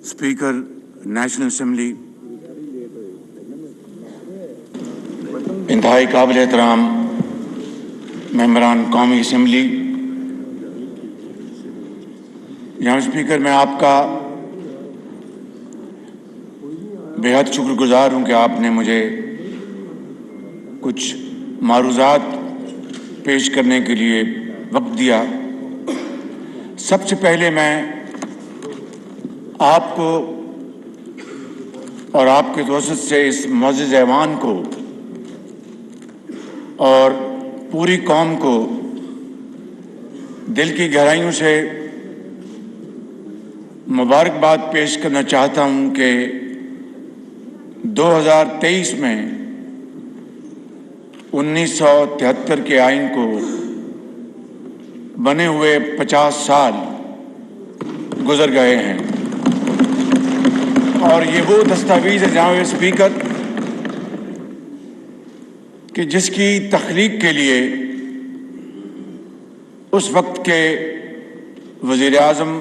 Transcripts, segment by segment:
Speaker national assembly, इंतहाई काबिल एहतराम मेंबरान कौमी असम्बली, जनाब स्पीकर, मैं आपका बेहद शुक्रगुजार हूँ कि आपने मुझे कुछ मारूज़ात पेश करने के लिए वक्त दिया। सबसे पहले मैं आपको और आपके तवज्जुह से इस मुअज़्ज़ज़ ऐवान को और पूरी कौम को दिल की गहराइयों से मुबारकबाद पेश करना चाहता हूँ कि 2023 में 1973 के आइन को बने हुए 50 साल गुजर गए हैं और ये वो दस्तावेज़ है जनाब स्पीकर कि जिसकी तख्लीक के लिए उस वक्त के वज़ीर आज़म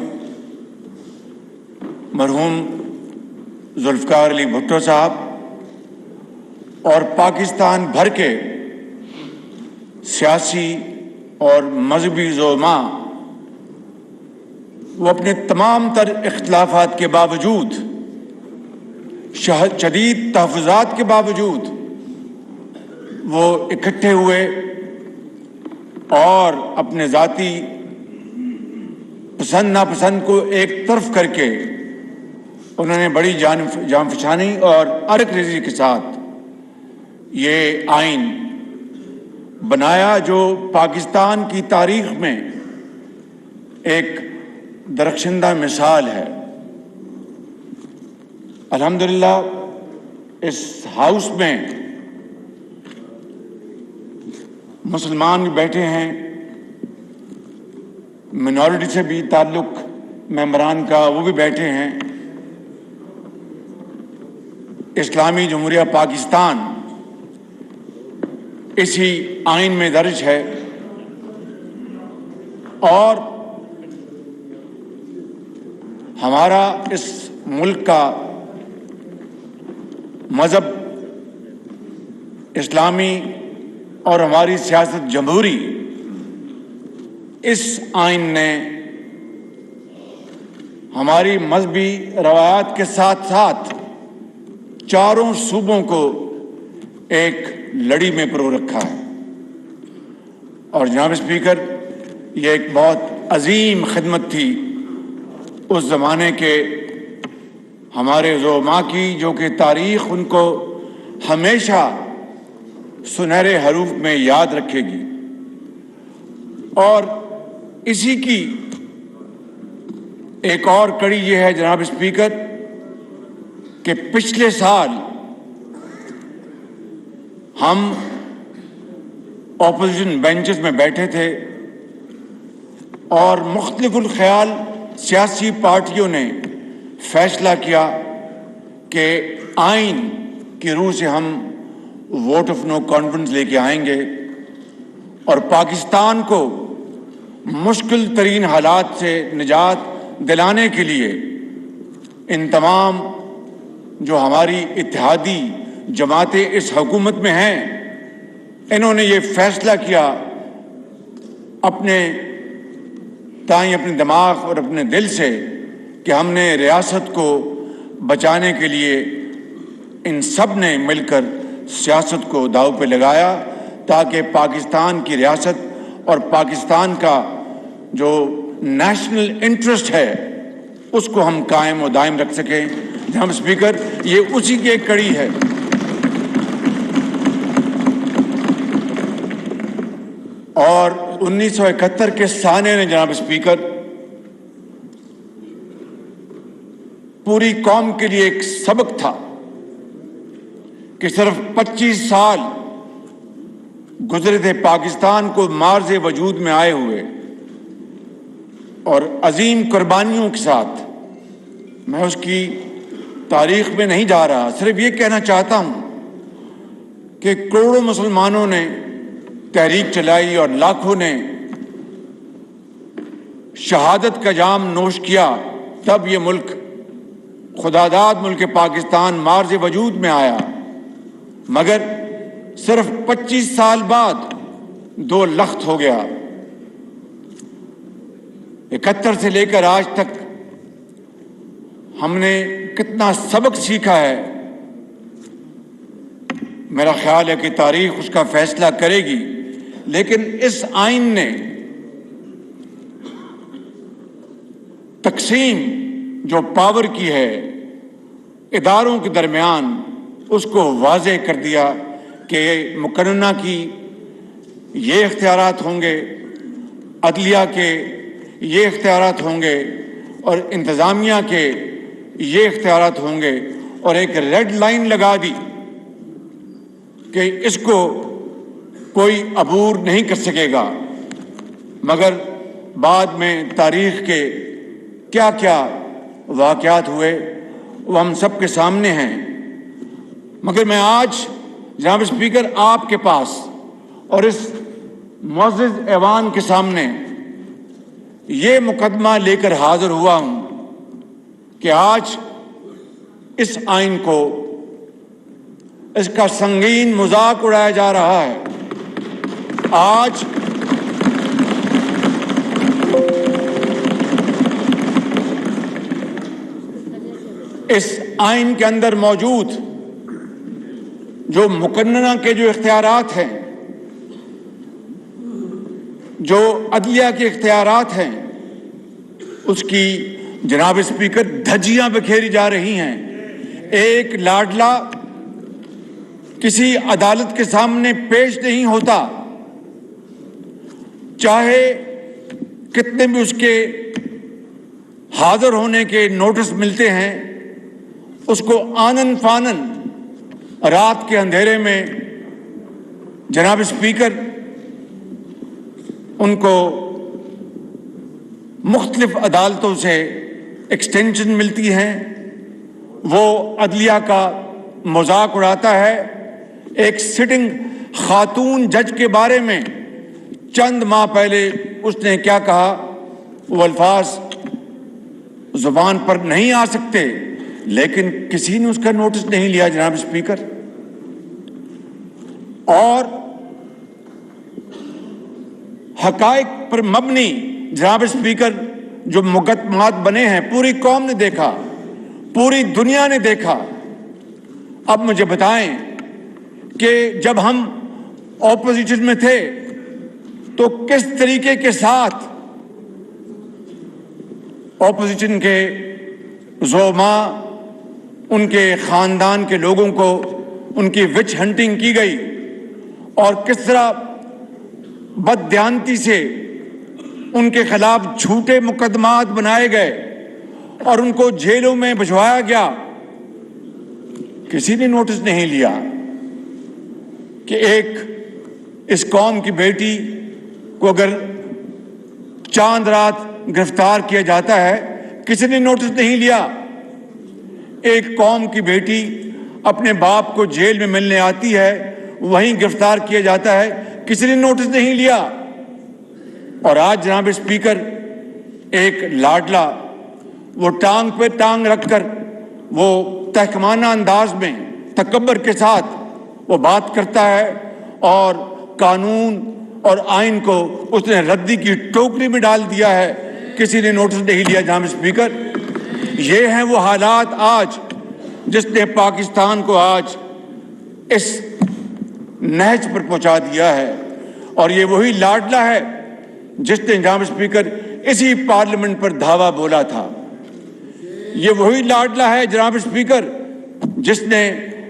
मरहूम ज़ुल्फ़िकार अली भुट्टो साहब और पाकिस्तान भर के सियासी और मजहबी ज़ोमा वो अपने तमाम तर इख्तिलाफ़ात के बावजूद, शदीद तहफ़्फ़ुज़ात के बावजूद वो इकट्ठे हुए और अपने ज़ाती पसंद नापसंद को एक तरफ करके उन्होंने बड़ी जानफशानी और अरक रेज़ी के साथ ये आइन बनाया जो पाकिस्तान की तारीख़ में एक दरख्शंदा मिसाल है। अल्हम्दुलिल्लाह इस हाउस में मुसलमान भी बैठे हैं, मिनॉरिटी से भी ताल्लुक़ मेंबरान का वो भी बैठे हैं। इस्लामी जमहूरिया पाकिस्तान इसी आइन में दर्ज है और हमारा इस मुल्क का मज़हब इस्लामी और हमारी सियासत जमहूरी, इस आइन ने हमारी मजहबी रवायात के साथ साथ चारों सूबों को एक लड़ी में परो रखा है। और जनाब स्पीकर, ये एक बहुत अजीम खिदमत थी उस ज़माने के हमारे ज़ोमा की, जो कि तारीख़ उनको हमेशा सुनहरे हरूफ में याद रखेगी। और इसी की एक और कड़ी ये है जनाब स्पीकर कि पिछले साल हम ऑपोजिशन बेंचेस में बैठे थे और मुख्तलिफुल ख्याल सियासी पार्टियों ने फैसला किया कि आइन की रूह से हम वोट ऑफ नो कॉन्फिडेंस लेके आएंगे और पाकिस्तान को मुश्किल तरीन हालात से निजात दिलाने के लिए इन तमाम जो हमारी इत्तेहादी जमातें इस हुकूमत में हैं, इन्होंने ये फैसला किया अपने ताई, अपने दिमाग और अपने दिल से कि हमने रियासत को बचाने के लिए इन सब ने मिलकर सियासत को दांव पे लगाया ताकि पाकिस्तान की रियासत और पाकिस्तान का जो नेशनल इंटरेस्ट है उसको हम कायम और दायम रख सकें। जनाब स्पीकर, ये उसी की एक कड़ी है। और 1971 के साने ने जनाब स्पीकर पूरी कौम के लिए एक सबक था कि सिर्फ 25 साल गुजरे थे पाकिस्तान को मार्ज़े वजूद में आए हुए और अजीम कुर्बानियों के साथ। मैं उसकी तारीख में नहीं जा रहा, सिर्फ ये कहना चाहता हूँ कि करोड़ों मुसलमानों ने तहरीक चलाई और लाखों ने शहादत का जाम नोश किया, तब ये मुल्क خداداد ملک پاکستان مارز وجود میں آیا، مگر صرف 25 سال بعد 2 لخت ہو گیا۔ 71 سے لے کر آج تک ہم نے کتنا سبق سیکھا ہے، میرا خیال ہے کہ تاریخ اس کا فیصلہ کرے گی، لیکن اس آئین نے تقسیم جو پاور کی ہے اداروں کے درمیان، اس کو واضح کر دیا کہ مقننہ کی یہ اختیارات ہوں گے، عدلیہ کے یہ اختیارات ہوں گے، اور انتظامیہ کے یہ اختیارات ہوں گے، اور ایک ریڈ لائن لگا دی کہ اس کو کوئی عبور نہیں کر سکے گا۔ مگر بعد میں تاریخ کے کیا کیا واقعات ہوئے وہ ہم سب کے سامنے ہیں۔ مگر میں آج جناب اسپیکر آپ کے پاس اور اس معزز ایوان کے سامنے یہ مقدمہ لے کر حاضر ہوا ہوں کہ آج اس آئین کو، اس کا سنگین مذاق اڑایا جا رہا ہے۔ آج اس آئین کے اندر موجود جو مقننہ کے جو اختیارات ہیں، جو عدلیہ کے اختیارات ہیں، اس کی جناب اسپیکر دھجیاں بکھیری جا رہی ہیں۔ ایک لاڈلا کسی عدالت کے سامنے پیش نہیں ہوتا، چاہے کتنے بھی اس کے حاضر ہونے کے نوٹس ملتے ہیں، اس کو آنن فانن رات کے اندھیرے میں جناب اسپیکر ان کو مختلف عدالتوں سے ایکسٹینشن ملتی ہیں، وہ عدلیہ کا مذاق اڑاتا ہے۔ ایک سٹنگ خاتون جج کے بارے میں چند ماہ پہلے اس نے کیا کہا، وہ الفاظ زبان پر نہیں آ سکتے، لیکن کسی نے اس کا نوٹس نہیں لیا جناب اسپیکر۔ اور حقائق پر مبنی جناب اسپیکر جو مقدمات بنے ہیں، پوری قوم نے دیکھا، پوری دنیا نے دیکھا۔ اب مجھے بتائیں کہ جب ہم اپوزیشن میں تھے تو کس طریقے کے ساتھ اپوزیشن کے زعماء، ان کے خاندان کے لوگوں کو ان کی وچ ہنٹنگ کی گئی، اور کس طرح بددیانتی سے ان کے خلاف جھوٹے مقدمات بنائے گئے اور ان کو جیلوں میں بھجوایا گیا۔ کسی نے نوٹس نہیں لیا کہ ایک اس قوم کی بیٹی کو اگر چاند رات گرفتار کیا جاتا ہے، کسی نے نوٹس نہیں لیا۔ ایک قوم کی بیٹی اپنے باپ کو جیل میں ملنے آتی ہے، وہیں گرفتار کیا جاتا ہے، کسی نے نوٹس نہیں لیا۔ اور آج جناب اسپیکر ایک لاڈلا وہ ٹانگ پہ ٹانگ رکھ کر، وہ تحکمانہ انداز میں تکبر کے ساتھ وہ بات کرتا ہے، اور قانون اور آئین کو اس نے ردی کی ٹوکری میں ڈال دیا ہے، کسی نے نوٹس نہیں لیا جناب اسپیکر۔ یہ ہیں وہ حالات آج جس نے پاکستان کو آج اس نہج پر پہنچا دیا ہے، اور یہ وہی لاڈلا ہے جس نے جناب اسپیکر اسی پارلیمنٹ پر دھاوا بولا تھا۔ یہ وہی لاڈلا ہے جناب اسپیکر جس نے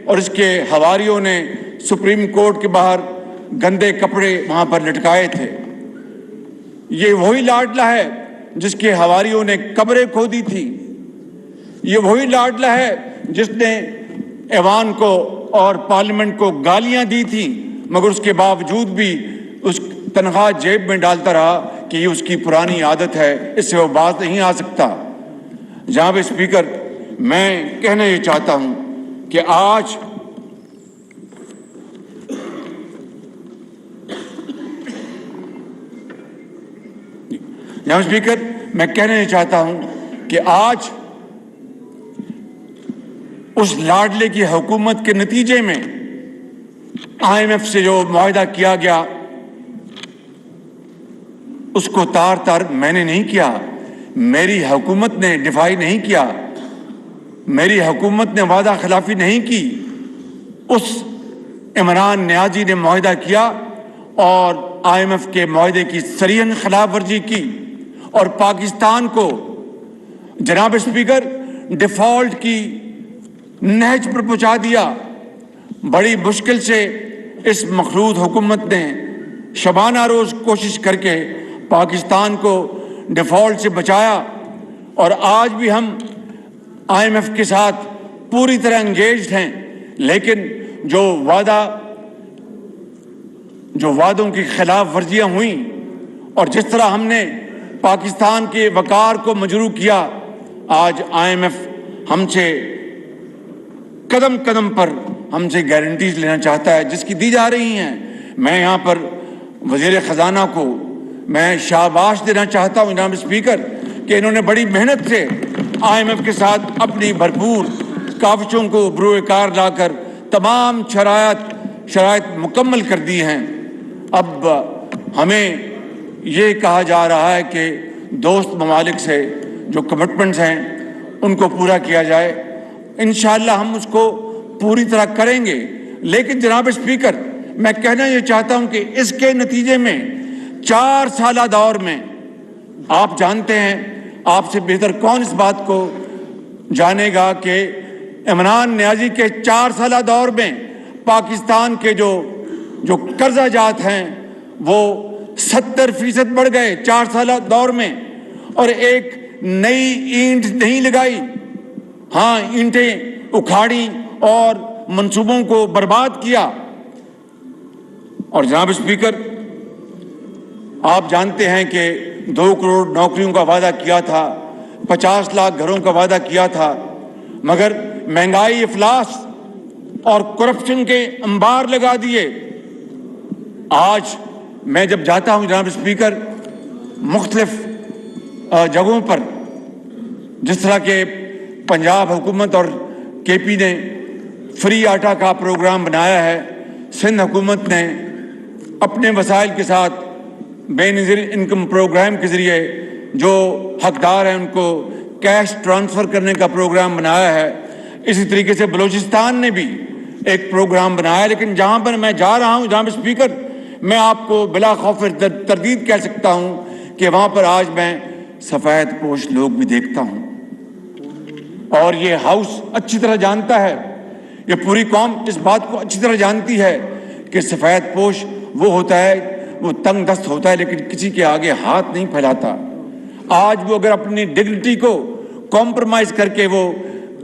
اور اس کے حواریوں نے سپریم کورٹ کے باہر گندے کپڑے وہاں پر لٹکائے تھے۔ یہ وہی لاڈلا ہے جس کے حواریوں نے قبریں کھودی تھی۔ یہ وہی لاڈلا ہے جس نے ایوان کو اور پارلیمنٹ کو گالیاں دی تھی، مگر اس کے باوجود بھی اس تنخواہ جیب میں ڈالتا رہا کہ یہ اس کی پرانی عادت ہے، اس سے وہ باز نہیں آ سکتا۔ جناب اسپیکر، میں کہنا یہ چاہتا ہوں کہ آج جناب اسپیکر میں کہنا یہ چاہتا ہوں کہ آج उस लाडले की हुकूमत के नतीजे में IMF से जो मुआहदा किया गया उसको तार तार मैंने नहीं किया, मेरी हुकूमत ने डिफाई नहीं किया, मेरी हुकूमत ने वादा खिलाफी नहीं की। उस इमरान नियाजी ने मुआहदा किया और IMF के मुआहदे की सरीहन खिलाफ वर्जी की और पाकिस्तान को जनाब स्पीकर डिफॉल्ट की नहज पर पहुंचा दिया। बड़ी मुश्किल से इस मखलूत हुकूमत ने शबाना रोज कोशिश करके पाकिस्तान को डिफॉल्ट से बचाया और आज भी हम IMF के साथ पूरी तरह एंगेज्ड हैं, लेकिन जो वादों की खिलाफ वर्जियां हुई और जिस तरह हमने पाकिस्तान के वकार को मजरू किया, आज IMF हमसे कदम कदम पर हमसे गारंटीज लेना चाहता है जिसकी दी जा रही हैं। मैं यहाँ पर वज़ीर ख़जाना को मैं शाबाश देना चाहता हूँ जनाब स्पीकर कि इन्होंने बड़ी मेहनत से IMF के साथ अपनी भरपूर काविशों को बरूएकार लाकर तमाम शराइत मुकम्मल कर दी हैं। अब हमें ये कहा जा रहा है कि दोस्त ममालिक से जो कमिटमेंट्स हैं उनको पूरा किया जाए। इंशाअल्लाह हम उसको पूरी तरह करेंगे, लेकिन जनाब स्पीकर मैं कहना ये चाहता हूं कि इसके नतीजे में 4 साला दौर में आप जानते हैं, आपसे बेहतर कौन इस बात को जानेगा कि इमरान नियाजी के 4 साला दौर में पाकिस्तान के जो कर्जा जात हैं वो 70% बढ़ गए 4 साला दौर में, और एक नई ईंट नहीं लगाई। हाँ, ईंटें उखाड़ी और मंसूबों को बर्बाद किया। और जनाब स्पीकर आप जानते हैं कि 2 करोड़ नौकरियों का वादा किया था, 50 लाख घरों का वादा किया था, मगर महंगाई, इफलास और करप्शन के अंबार लगा दिए। आज मैं जब जाता हूं जनाब स्पीकर मुख्तलिफ जगहों पर, जिस तरह के पंजाब हुकूमत और KP ने फ्री आटा का प्रोग्राम बनाया है, सिंध हुकूमत ने अपने वसाइल के साथ बेनज़ीर इनकम प्रोग्राम के ज़रिए जो हकदार हैं उनको कैश ट्रांसफ़र करने का प्रोग्राम बनाया है। इसी तरीके से बलूचिस्तान ने भी एक प्रोग्राम बनाया। लेकिन जहाँ पर मैं जा रहा हूँ जनाब स्पीकर, मैं आपको बिला खौफ तरदीद कह सकता हूँ कि वहाँ पर आज मैं सफ़ेद पोश लोग भी देखता हूँ, और ये हाउस अच्छी तरह जानता है, ये पूरी कौम इस बात को अच्छी तरह जानती है कि सफ़ेद पोश वो होता है, वो तंग दस्त होता है, लेकिन किसी के आगे हाथ नहीं फैलाता। आज वो अगर अपनी डिग्निटी को कॉम्प्रोमाइज़ करके वो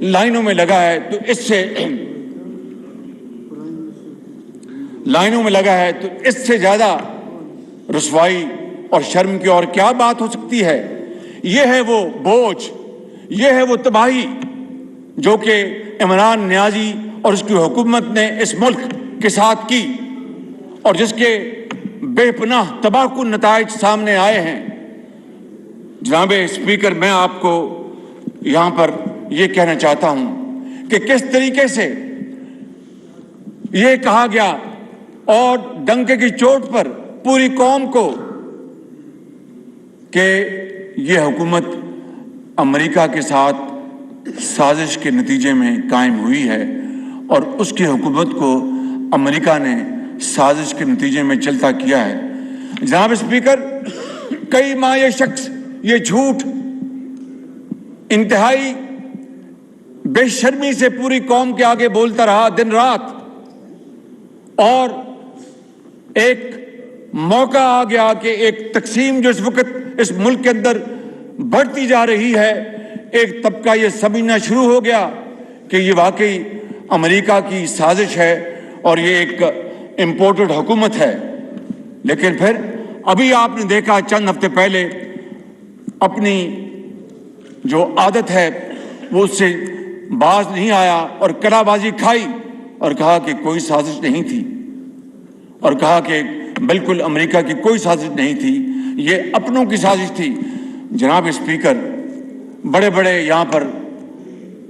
लाइनों में लगा है तो इससे ज़्यादा रुसवाई और शर्म की और क्या बात हो सकती है। ये है वो बोझ, ये है वो तबाही जो कि इमरान नियाजी और उसकी हुकूमत ने इस मुल्क के साथ की और जिसके बेपनाह तबाहकुन नताइज सामने आए हैं। जनाब स्पीकर, मैं आपको यहाँ पर ये कहना चाहता हूँ कि किस तरीके से ये कहा गया और डंके की चोट पर पूरी कौम को कि ये हुकूमत अमेरिका के साथ साजिश के नतीजे में कायम हुई है और उसकी हुकूमत को अमेरिका ने साजिश के नतीजे में चलता किया है। जनाब स्पीकर, कई माह ये शख्स ये झूठ इंतहाई बेशर्मी से पूरी कौम के आगे बोलता रहा दिन रात, और एक मौका आ गया कि एक तकसीम जो इस वक्त इस मुल्क के अंदर बढ़ती जा रही है, एक तबका ये समझना शुरू हो गया कि ये वाकई अमेरिका की साजिश है और ये एक इम्पोर्टेड हुकूमत है। लेकिन फिर अभी आपने देखा चंद हफ्ते पहले अपनी जो आदत है वो उससे बाज नहीं आया और कलाबाजी खाई और कहा कि कोई साजिश नहीं थी, और कहा कि बिल्कुल अमेरिका की कोई साजिश नहीं थी, ये अपनों की साजिश थी। जनाब स्पीकर, बड़े बड़े यहाँ पर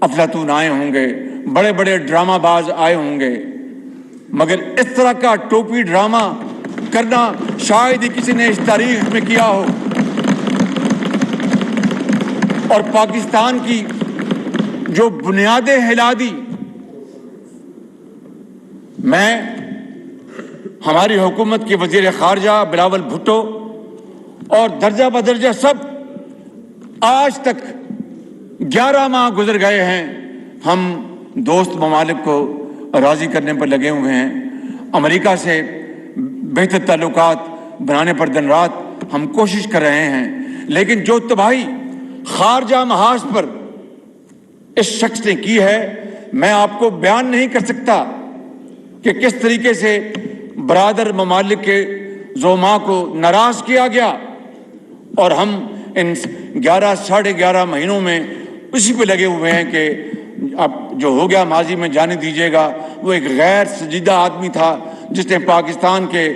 अफलातून आए होंगे, بڑے بڑے ڈرامہ باز آئے ہوں گے، مگر اس طرح کا ٹوپی ڈرامہ کرنا شاید ہی کسی نے اس تاریخ میں کیا ہو۔ اور پاکستان کی جو بنیادیں ہلا دی، میں ہماری حکومت کے وزیر خارجہ بلاول بھٹو اور درجہ بدرجہ سب، آج تک 11 ماہ گزر گئے ہیں، ہم دوست ممالک کو راضی کرنے پر لگے ہوئے ہیں، امریکہ سے بہتر تعلقات بنانے پر دن رات ہم کوشش کر رہے ہیں، لیکن جو تباہی خارجہ محاذ پر اس شخص نے کی ہے، میں آپ کو بیان نہیں کر سکتا کہ کس طریقے سے برادر ممالک کے زعماء کو ناراض کیا گیا، اور ہم ان 11 مہینوں میں اسی پہ لگے ہوئے ہیں کہ اب جو ہو گیا ماضی میں جانے دیجیے گا۔ وہ ایک غیر سنجیدہ آدمی تھا جس نے پاکستان کے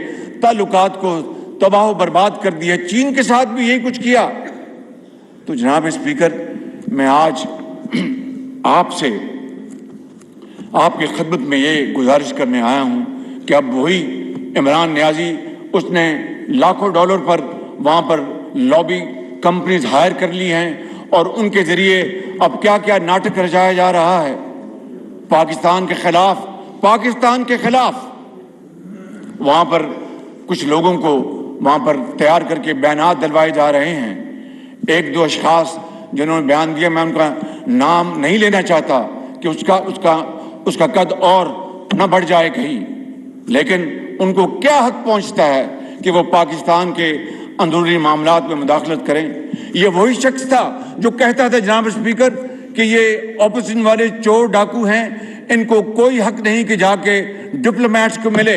تعلقات کو تباہ و برباد کر دیا، چین کے ساتھ بھی یہی کچھ کیا۔ تو جناب اسپیکر، میں آج آپ سے آپ کی خدمت میں یہ گزارش کرنے آیا ہوں کہ اب وہی عمران نیازی، اس نے لاکھوں ڈالر پر وہاں پر لابی کمپنیز ہائر کر لی ہیں، اور ان کے ذریعے اب کیا کیا ناٹک رچایا جا رہا ہے پاکستان کے خلاف۔ وہاں پر کچھ لوگوں کو وہاں پر تیار کر کے بیانات دلوائے جا رہے ہیں۔ ایک دو اشخاص جنہوں نے بیان دیا، میں ان کا نام نہیں لینا چاہتا کہ اس کا قد اور نہ بڑھ جائے کہیں، لیکن ان کو کیا حق پہنچتا ہے کہ وہ پاکستان کے اندرونی معاملات میں مداخلت کریں؟ یہ وہی شخص تھا جو کہتا تھا جناب اسپیکر کہ یہ اپوزیشن والے چور ڈاکو ہیں، ان کو کوئی حق نہیں کہ جا کے ڈپلومیٹس کو ملے،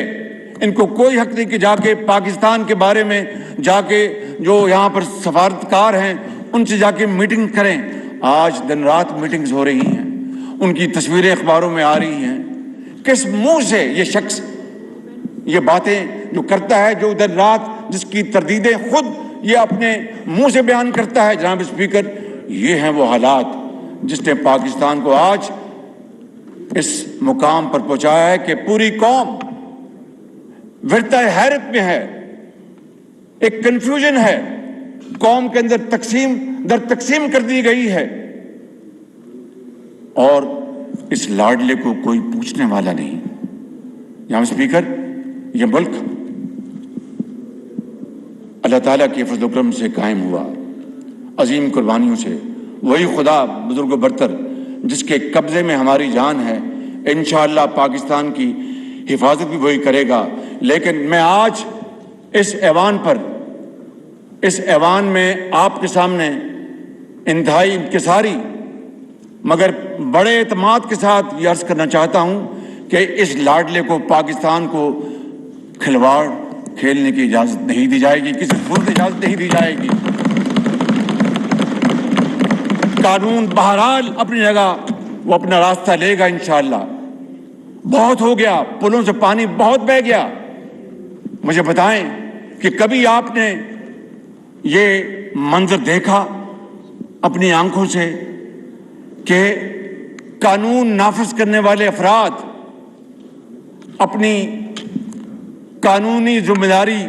ان کو کوئی حق نہیں کہ جا کے پاکستان کے بارے میں جا کے جو یہاں پر سفارتکار ہیں ان سے جا کے میٹنگ کریں۔ آج دن رات میٹنگز ہو رہی ہیں، ان کی تصویریں اخباروں میں آ رہی ہیں۔ کس منہ سے یہ شخص یہ باتیں جو کرتا ہے، جو دن رات جس کی تردیدیں خود یہ اپنے منہ سے بیان کرتا ہے؟ جناب اسپیکر، یہ ہیں وہ حالات جس نے پاکستان کو آج اس مقام پر پہنچایا ہے کہ پوری قوم ورطہ حیرت میں ہے، ایک کنفیوژن ہے، قوم کے اندر تقسیم در تقسیم کر دی گئی ہے، اور اس لاڈلے کو کوئی پوچھنے والا نہیں۔ جناب اسپیکر، یہ ملک اللہ تعالیٰ کے فضل و کرم سے قائم ہوا، عظیم قربانیوں سے۔ وہی خدا بزرگ و برتر جس کے قبضے میں ہماری جان ہے، انشاءاللہ پاکستان کی حفاظت بھی وہی کرے گا۔ لیکن میں آج اس ایوان میں آپ کے سامنے انتہائی انکساری مگر بڑے اعتماد کے ساتھ یہ عرض کرنا چاہتا ہوں کہ اس لاڈلے کو، پاکستان کو کھلواڑ کھیلنے کی اجازت نہیں دی جائے گی، کسی صورت اجازت نہیں دی جائے گی۔ قانون بہرحال اپنی جگہ وہ اپنا راستہ لے گا انشاءاللہ۔ بہت ہو گیا، پلوں سے پانی بہت بہہ گیا۔ مجھے بتائیں کہ کبھی آپ نے یہ منظر دیکھا اپنی آنکھوں سے کہ قانون نافذ کرنے والے افراد اپنی قانونی ذمہ داری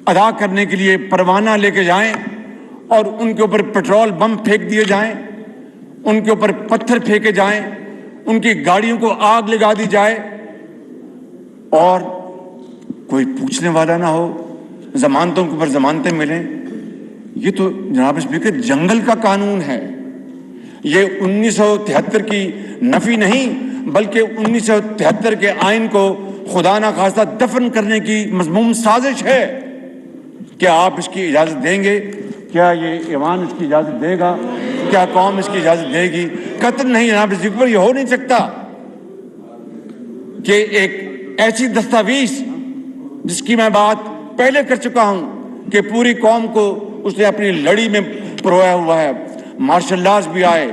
ادا کرنے کے لیے پروانہ لے کے جائیں اور ان کے اوپر پیٹرول بم پھینک دیے جائیں، ان کے اوپر پتھر پھینکے جائیں، ان کی گاڑیوں کو آگ لگا دی جائے اور کوئی پوچھنے والا نہ ہو، ضمانتوں کے اوپر ضمانتیں ملیں؟ یہ تو جناب اسپیکر جنگل کا قانون ہے۔ یہ 1973 کی نفی نہیں بلکہ 1973 کے آئین کو خدا نہ خواستہ دفن کرنے کی مذموم سازش ہے۔ کیا آپ اس کی اجازت دیں گے؟ کیا یہ ایوان اس کی اجازت دے گا؟ کیا قوم اس کی اجازت دے گی؟ قطعاً نہیں جناب اسپیکر، یہ ہو نہیں سکتا کہ ایک ایسی دستاویز جس کی میں بات پہلے کر چکا ہوں کہ پوری قوم کو اس نے اپنی لڑی میں پرویا ہوا ہے، مارشل لاز بھی آئے،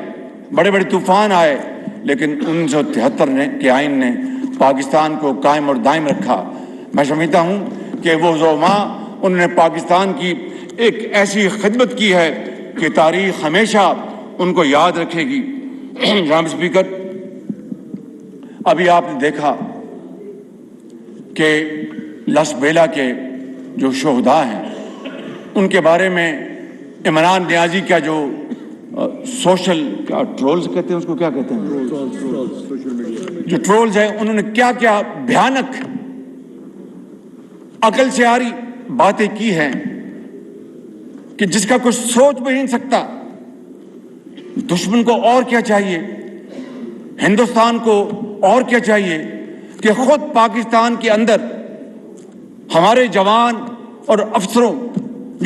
بڑے بڑے طوفان آئے، لیکن 1973 کے آئین نے پاکستان کو قائم اور دائم رکھا۔ میں سمجھتا ہوں کہ وہ زعماء انہوں نے پاکستان کی ایک ایسی خدمت کی ہے کہ تاریخ ہمیشہ ان کو یاد رکھے گی۔ جناب اسپیکر، अभी आपने देखा कि लसबेला के जो शोहदा हैं उनके बारे में इमरान नियाजी का जो सोशल क्या ट्रोल्स कहते हैं उसको, क्या कहते हैं, जो ट्रोल्स है, उन्होंने क्या क्या भयानक अकल से आ रही बातें की हैं कि जिसका कुछ सोच भी नहीं सकता। दुश्मन को और क्या चाहिए, हिंदुस्तान को और क्या चाहिए कि खुद पाकिस्तान के अंदर हमारे जवान और अफसरों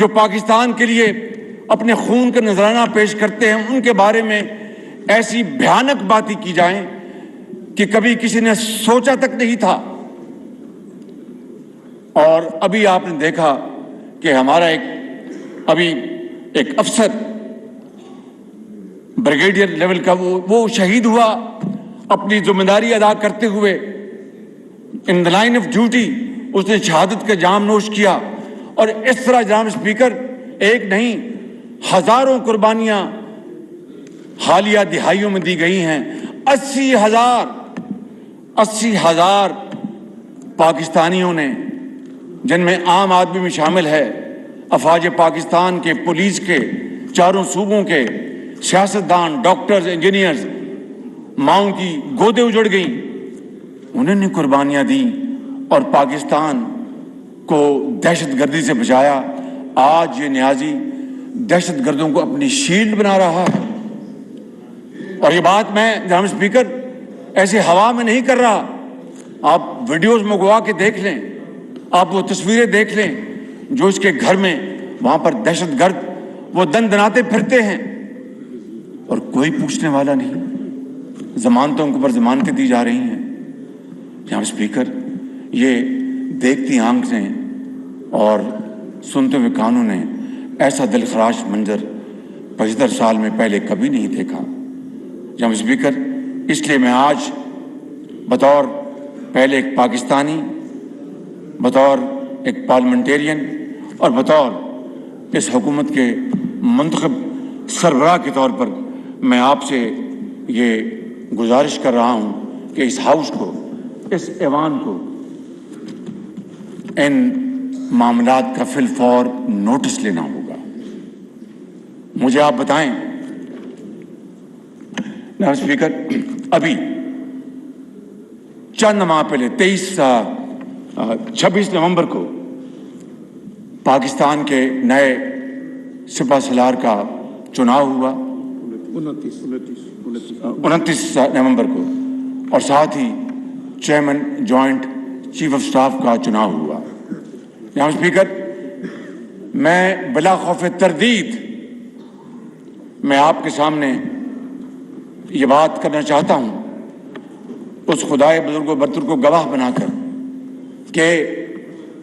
जो पाकिस्तान के लिए अपने खून का नजराना पेश करते हैं, उनके बारे में ऐसी भयानक बातें की जाएं कि कभी किसी ने सोचा तक नहीं था। और अभी आपने देखा कि हमारा अभी एक अफसर ब्रिगेडियर लेवल का वो शहीद हुआ अपनी जिम्मेदारी अदा करते हुए, in the line of duty उसने शहादत का जाम नोश किया। और इस तरह जनाब स्पीकर एक नहीं हजारों कुर्बानियां हालिया दिहाइयों में दी गई हैं। 80,000 पाकिस्तानियों ने, जिनमें आम आदमी भी शामिल है, अफवाज पाकिस्तान के, पुलिस के, चारों सूबों के सियासतदान, डॉक्टर्स, इंजीनियर्स, माओं की गोदे उजड़ गई, उन्होंने कुर्बानियां दी और पाकिस्तान को दहशतगर्दी से बचाया। आज ये नियाजी दहशतगर्दों को अपनी शील्ड बना रहा है। और ये बात मैं जनाब स्पीकर ऐसे हवा में नहीं कर रहा, आप वीडियोस मंगवा के देख लें, आप वो तस्वीरें देख लें जो इसके घर में, वहां पर दहशतगर्द वो दंदनाते फिरते हैं और कोई पूछने वाला नहीं। जमानतों के ऊपर जमानतें दी जा रही हैं। जनाब स्पीकर, ये देखती आंख ने और सुनते हुए कानों ने ऐसा दिलखराश मंजर 75 साल में पहले कभी नहीं देखा। जनाब स्पीकर, इसलिए मैं आज बतौर पहले एक पाकिस्तानी, बतौर एक पार्लियामेंटेरियन और बतौर इस हुकूमत के मुंतखब सरबराह के तौर पर मैं आपसे ये गुजारिश कर रहा हूँ कि इस हाउस को, इस ऐवान को इन मामलात का फिल फौर नोटिस लेना होगा। मुझे आप बताएं जनाब स्पीकर, अभी चंद माह पहले 26 नवंबर को पाकिस्तान के नए सिपह सलार का चुनाव हुआ, 29 नवंबर को, और साथ ही chairman joint chief of staff का चुनाव हुआ। जनाब स्पीकर, मैं बिला खौफ तरदीद मैं आपके सामने ये बात करना चाहता हूं, उस खुदाए बुजुर्ग बरतर को गवाह बनाकर, कि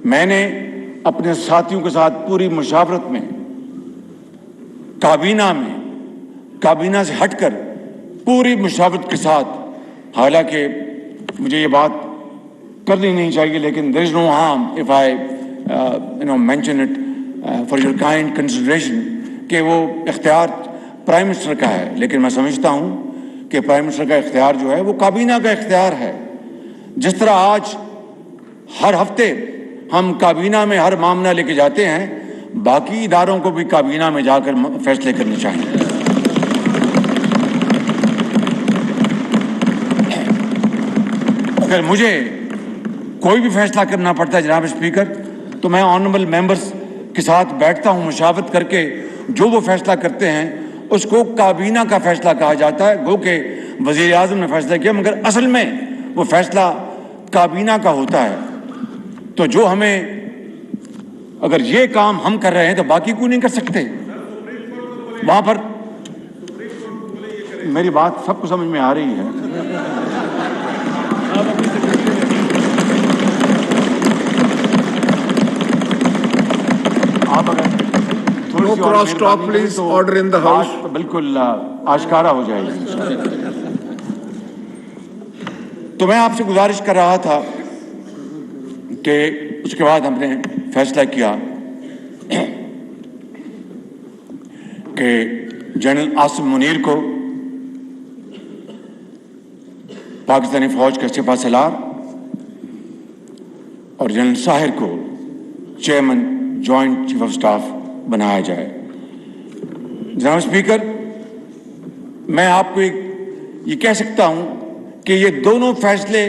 मैंने अपने साथियों के साथ पूरी मुशावरत में काबीना से हटकर पूरी मुशावरत के साथ, हालांकि मुझे ये बात करनी नहीं चाहिए, लेकिन there is no harm if I mention it for your kind consideration, कि वो इख्तियार प्राइम मिनिस्टर का है, लेकिन मैं समझता हूं कि प्राइम मिनिस्टर का इख्तियार जो है वो काबीना का इख्तियार है। जिस तरह आज हर हफ्ते हम काबीना में हर मामला लेके जाते हैं, बाकी इदारों को भी काबीना में जाकर फैसले करने चाहिए। अगर मुझे कोई भी फैसला करना पड़ता है जनाब स्पीकर, तो मैं ऑनरेबल मेंबर्स के साथ बैठता हूं, मुशावरत करके जो वो फैसला करते हैं उसको काबीना का फैसला कहा जाता है। गो के वजीर आज़म ने फैसला किया, मगर असल में वो फैसला काबीना का होता है। तो जो हमें, अगर ये काम हम कर रहे हैं तो बाकी क्यों नहीं कर सकते? वहां पर मेरी बात सबको समझ में आ रही है। आप अगर No cross talk, please. Order in the house. बिल्कुल आश्कारा हो जाएगी। तो मैं आपसे गुजारिश कर रहा था कि उसके बाद हमने फैसला किया कि जनरल आसिम मुनीर को पाकिस्तानी फौज का सिपह सलार और जनरल साहिर को chairman joint chief of staff बनाया जाए। जनाब स्पीकर, मैं आपको ये कह सकता हूं कि ये दोनों फैसले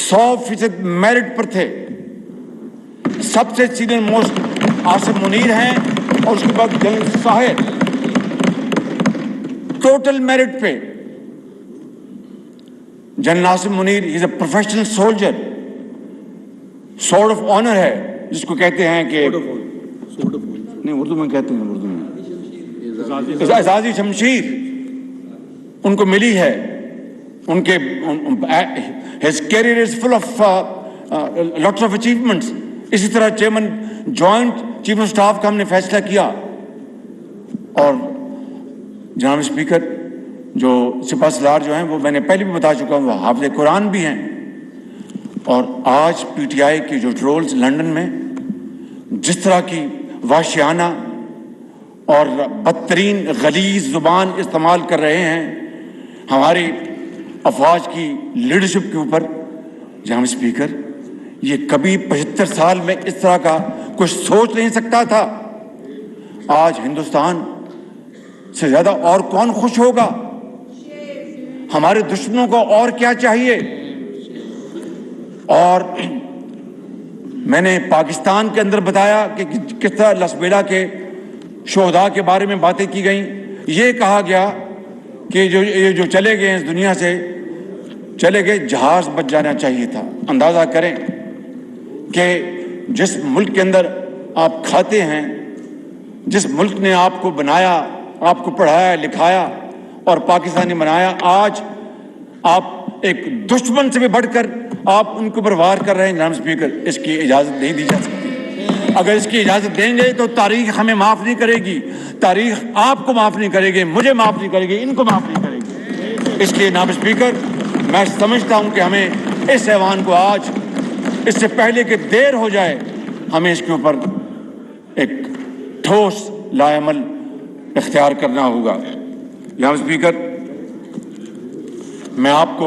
100% मेरिट पर थे। सबसे सीनियर मोस्ट आसिफ मुनीर हैं और उसके बाद जनरल साहिर, टोटल मेरिट पे। General Asif Munir is a professional soldier, sword of honour है जिसको कहते हैं कि नहीं उर्दू में कहते हैं, उर्दू में एजाजी शमशीर उनको मिली है। उनके his career is full of lots of achievements. इसी तरह chairman joint chief of staff का हमने फैसला किया। और जनाब स्पीकर, जो सिपह सलार जो हैं वो मैंने पहले भी बता चुका हूँ, वो हाफिज कुरान भी हैं। और आज पीटीआई के जो ट्रोल्स लंदन में जिस तरह की वाशियाना और बदतरीन गलीज जुबान इस्तेमाल कर रहे हैं हमारी अफवाज की लीडरशिप के ऊपर, जनाब स्पीकर, ये कभी 75 साल में इस तरह का कुछ सोच नहीं सकता था। आज हिंदुस्तान से ज्यादा और कौन खुश होगा? हमारे दुश्मनों को और क्या चाहिए? और मैंने पाकिस्तान के अंदर बताया कि किस तरह लसबेला के शोहदा के बारे में बातें की गई। ये कहा गया कि ये जो चले गए इस दुनिया से चले गए, जहाज बच जाना चाहिए था। अंदाजा करें कि जिस मुल्क के अंदर आप खाते हैं, जिस मुल्क ने आपको बनाया, आपको पढ़ाया लिखाया और पाकिस्तानी बनाया, आज आप एक दुश्मन से भी बढ़कर आप उनको पर वार कर रहे हैं। जनाब स्पीकर, इसकी इजाजत नहीं दी जा सकती। अगर इसकी इजाजत देंगे तो तारीख हमें माफ नहीं करेगी, तारीख आपको माफ नहीं करेगी, मुझे माफ नहीं करेगी, इनको माफ नहीं करेगी। इसलिए जनाब स्पीकर, मैं समझता हूं कि हमें इस ऐवान को आज, इससे पहले कि देर हो जाए, हमें इसके ऊपर एक ठोस लाएमल इख्तियार करना होगा। जनाब स्पीकर, मैं आपको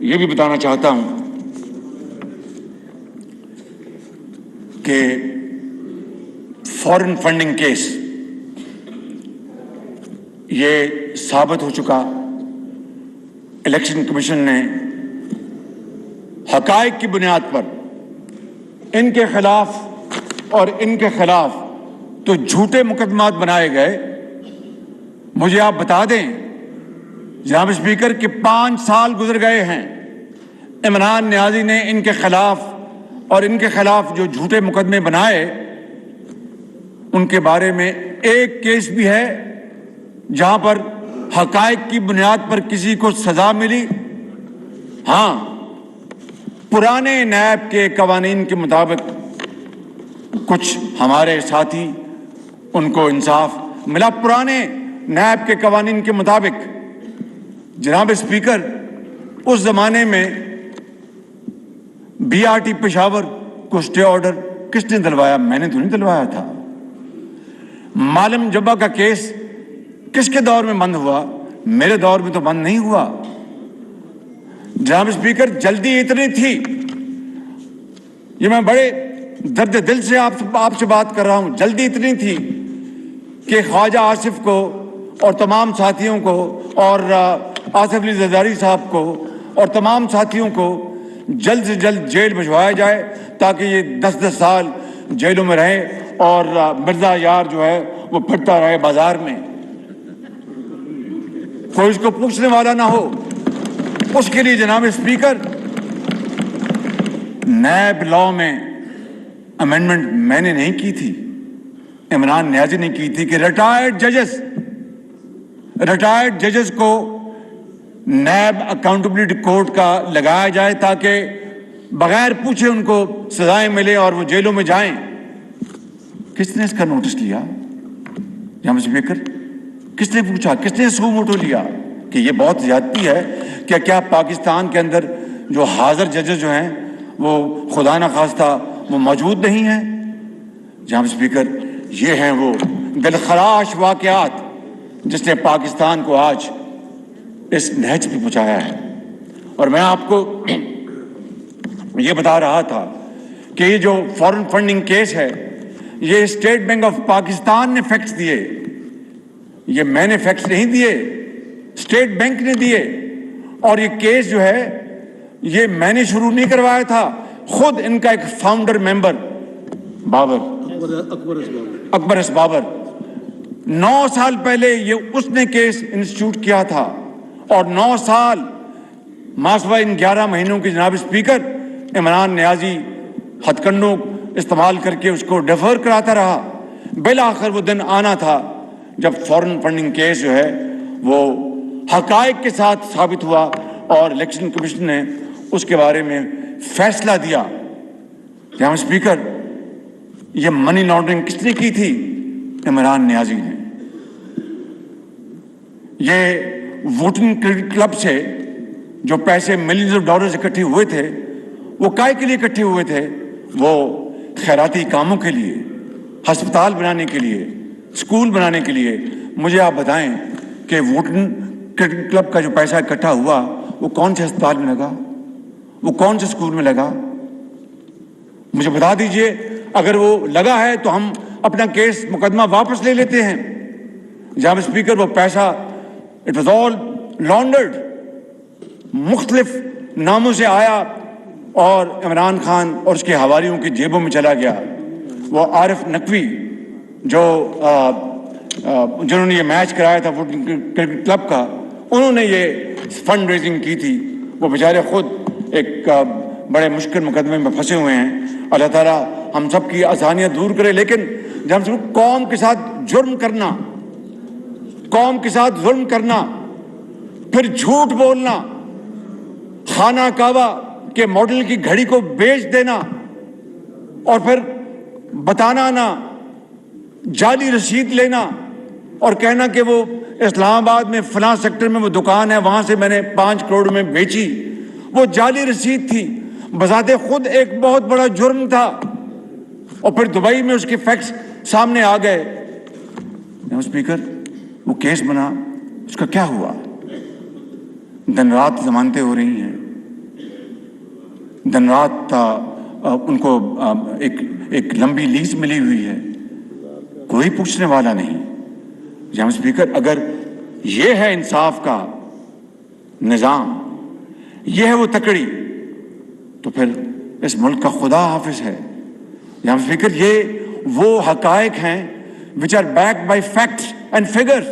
ये भी बताना चाहता हूं कि फॉरेन फंडिंग केस ये साबित हो चुका। इलेक्शन कमीशन ने हकायक की बुनियाद पर इनके खिलाफ और इनके खिलाफ तो झूठे मुकदमात बनाए गए। मुझे आप बता दें जनाब स्पीकर कि 5 साल गुजर गए हैं, इमरान नियाजी ने इनके खिलाफ और इनके खिलाफ जो झूठे मुकदमे बनाए, उनके बारे में एक केस भी है जहां पर हकायक की बुनियाद पर किसी को सजा मिली। हां, पुराने नैब के कवानीन के मुताबिक कुछ हमारे साथी, उनको इंसाफ मिला पुराने नैब के कवानीन के मुताबिक। जनाब स्पीकर, उस जमाने में बीआरटी पेशावर को स्टे ऑर्डर किसने दिलवाया? मैंने तो नहीं दिलवाया था। मालम जब्बा का केस किसके दौर में बंद हुआ? मेरे दौर में तो बंद नहीं हुआ। जनाब स्पीकर, जल्दी इतनी थी, ये मैं बड़े दर्द दिल से आपसे बात कर रहा हूं, जल्दी इतनी थी कि ख्वाजा आसिफ को और तमाम साथियों को और आसिफ अली जरदारी साहब को और तमाम साथियों को जल्द से जल्द जेल भिजवाया जाए ताकि ये 10-10 साल जेलों में रहे और मिर्जा यार जो है वो फिरता रहे बाजार में, कोई उसको पूछने वाला ना हो। उसके लिए जनाब स्पीकर, नैब लॉ में अमेंडमेंट मैंने नहीं की थी, इमरान नियाजी ने की थी कि रिटायर्ड जजेस को नैब अकाउंटेबिलिटी कोर्ट का लगाया जाए ताकि बगैर पूछे उनको सजाएं मिले और वो जेलों में जाएं। किसने इसका नोटिस लिया? जनाब स्पीकर, किसने पूछा, किसने सू मोटो लिया कि ये बहुत ज्यादती है? क्या पाकिस्तान के अंदर जो हाजिर जजेस जो हैं वो खुदा न खास्ता वो मौजूद नहीं है? जनाब स्पीकर, ये हैं वो दिलखराश वाकयात जिसने पाकिस्तान को आज اس نہج پہ پہنچایا ہے. اور میں آپ کو یہ بتا رہا تھا کہ یہ جو فارن فنڈنگ کیس ہے یہ اسٹیٹ بینک آف پاکستان نے فیکٹس دیے, یہ میں نے فیکٹس نہیں دیے, اسٹیٹ بینک نے دیے. اور یہ کیس جو ہے یہ میں نے شروع نہیں کروایا تھا, خود ان کا ایک فاؤنڈر ممبر اکبر اس بابر 9 سال پہلے یہ اس نے کیس انسٹیٹیوٹ کیا تھا, اور 9 سال ماسوا ان 11 مہینوں کی جناب اسپیکر عمران نیازی ہتھ کنڈوں استعمال کر کے اس کو ڈیفر کراتا رہا. بالآخر وہ دن آنا تھا جب فارن فنڈنگ کیس جو ہے وہ حقائق کے ساتھ ثابت ہوا, اور الیکشن کمیشن نے اس کے بارے میں فیصلہ دیا. جناب اسپیکر, یہ منی لانڈرنگ کس نے کی تھی؟ عمران نیازی نے. یہ ووٹنگ کریڈٹ کلب سے جو پیسے ملینز آف ڈالرز اکٹھے ہوئے تھے وہ کائے کے لیے اکٹھے ہوئے تھے؟ وہ خیراتی کاموں کے لیے, ہسپتال بنانے کے لیے, اسکول بنانے کے لیے. مجھے آپ بتائیں کہ ووٹنگ کریڈٹ کلب کا جو پیسہ اکٹھا ہوا وہ کون سے ہسپتال میں لگا, وہ کون سے اسکول میں لگا؟ مجھے بتا دیجئے. اگر وہ لگا ہے تو ہم اپنا کیس مقدمہ واپس لے لیتے ہیں. جناب اسپیکر, وہ پیسہ اٹ واز آل لانڈرڈ, مختلف ناموں سے آیا اور عمران خان اور اس کے حواریوں کی جیبوں میں چلا گیا. وہ عارف نقوی جو جنہوں نے یہ میچ کرایا تھا ووٹنگ کرکٹ کلب کا, انہوں نے یہ فنڈ ریزنگ کی تھی. وہ بیچارے خود ایک بڑے مشکل مقدمے میں پھنسے ہوئے ہیں. اللہ تعالیٰ ہم سب کی آسانیاں دور کرے. لیکن جب قوم کے ساتھ جرم کرنا, قوم کے ساتھ ظلم کرنا, پھر جھوٹ بولنا, خانہ کعبہ کے ماڈل کی گھڑی کو بیچ دینا, اور پھر بتانا نہ, جعلی رسید لینا اور کہنا کہ وہ اسلام آباد میں فلاں سیکٹر میں وہ دکان ہے وہاں سے میں نے 5 کروڑ میں بیچی, وہ جعلی رسید تھی, بذات خود ایک بہت بڑا جرم تھا. اور پھر دبئی میں اس کے فیکٹس سامنے آ گئے. اسپیکر, وہ کیس بنا, اس کا کیا ہوا؟ دن رات ضمانتیں ہو رہی ہیں, دن رات ان کو ایک لمبی لیز ملی ہوئی ہے, کوئی پوچھنے والا نہیں. جناب اسپیکر, اگر یہ ہے انصاف کا نظام, یہ ہے وہ تکڑی, تو پھر اس ملک کا خدا حافظ ہے. جناب اسپیکر, یہ وہ حقائق ہیں which are backed by facts and figures.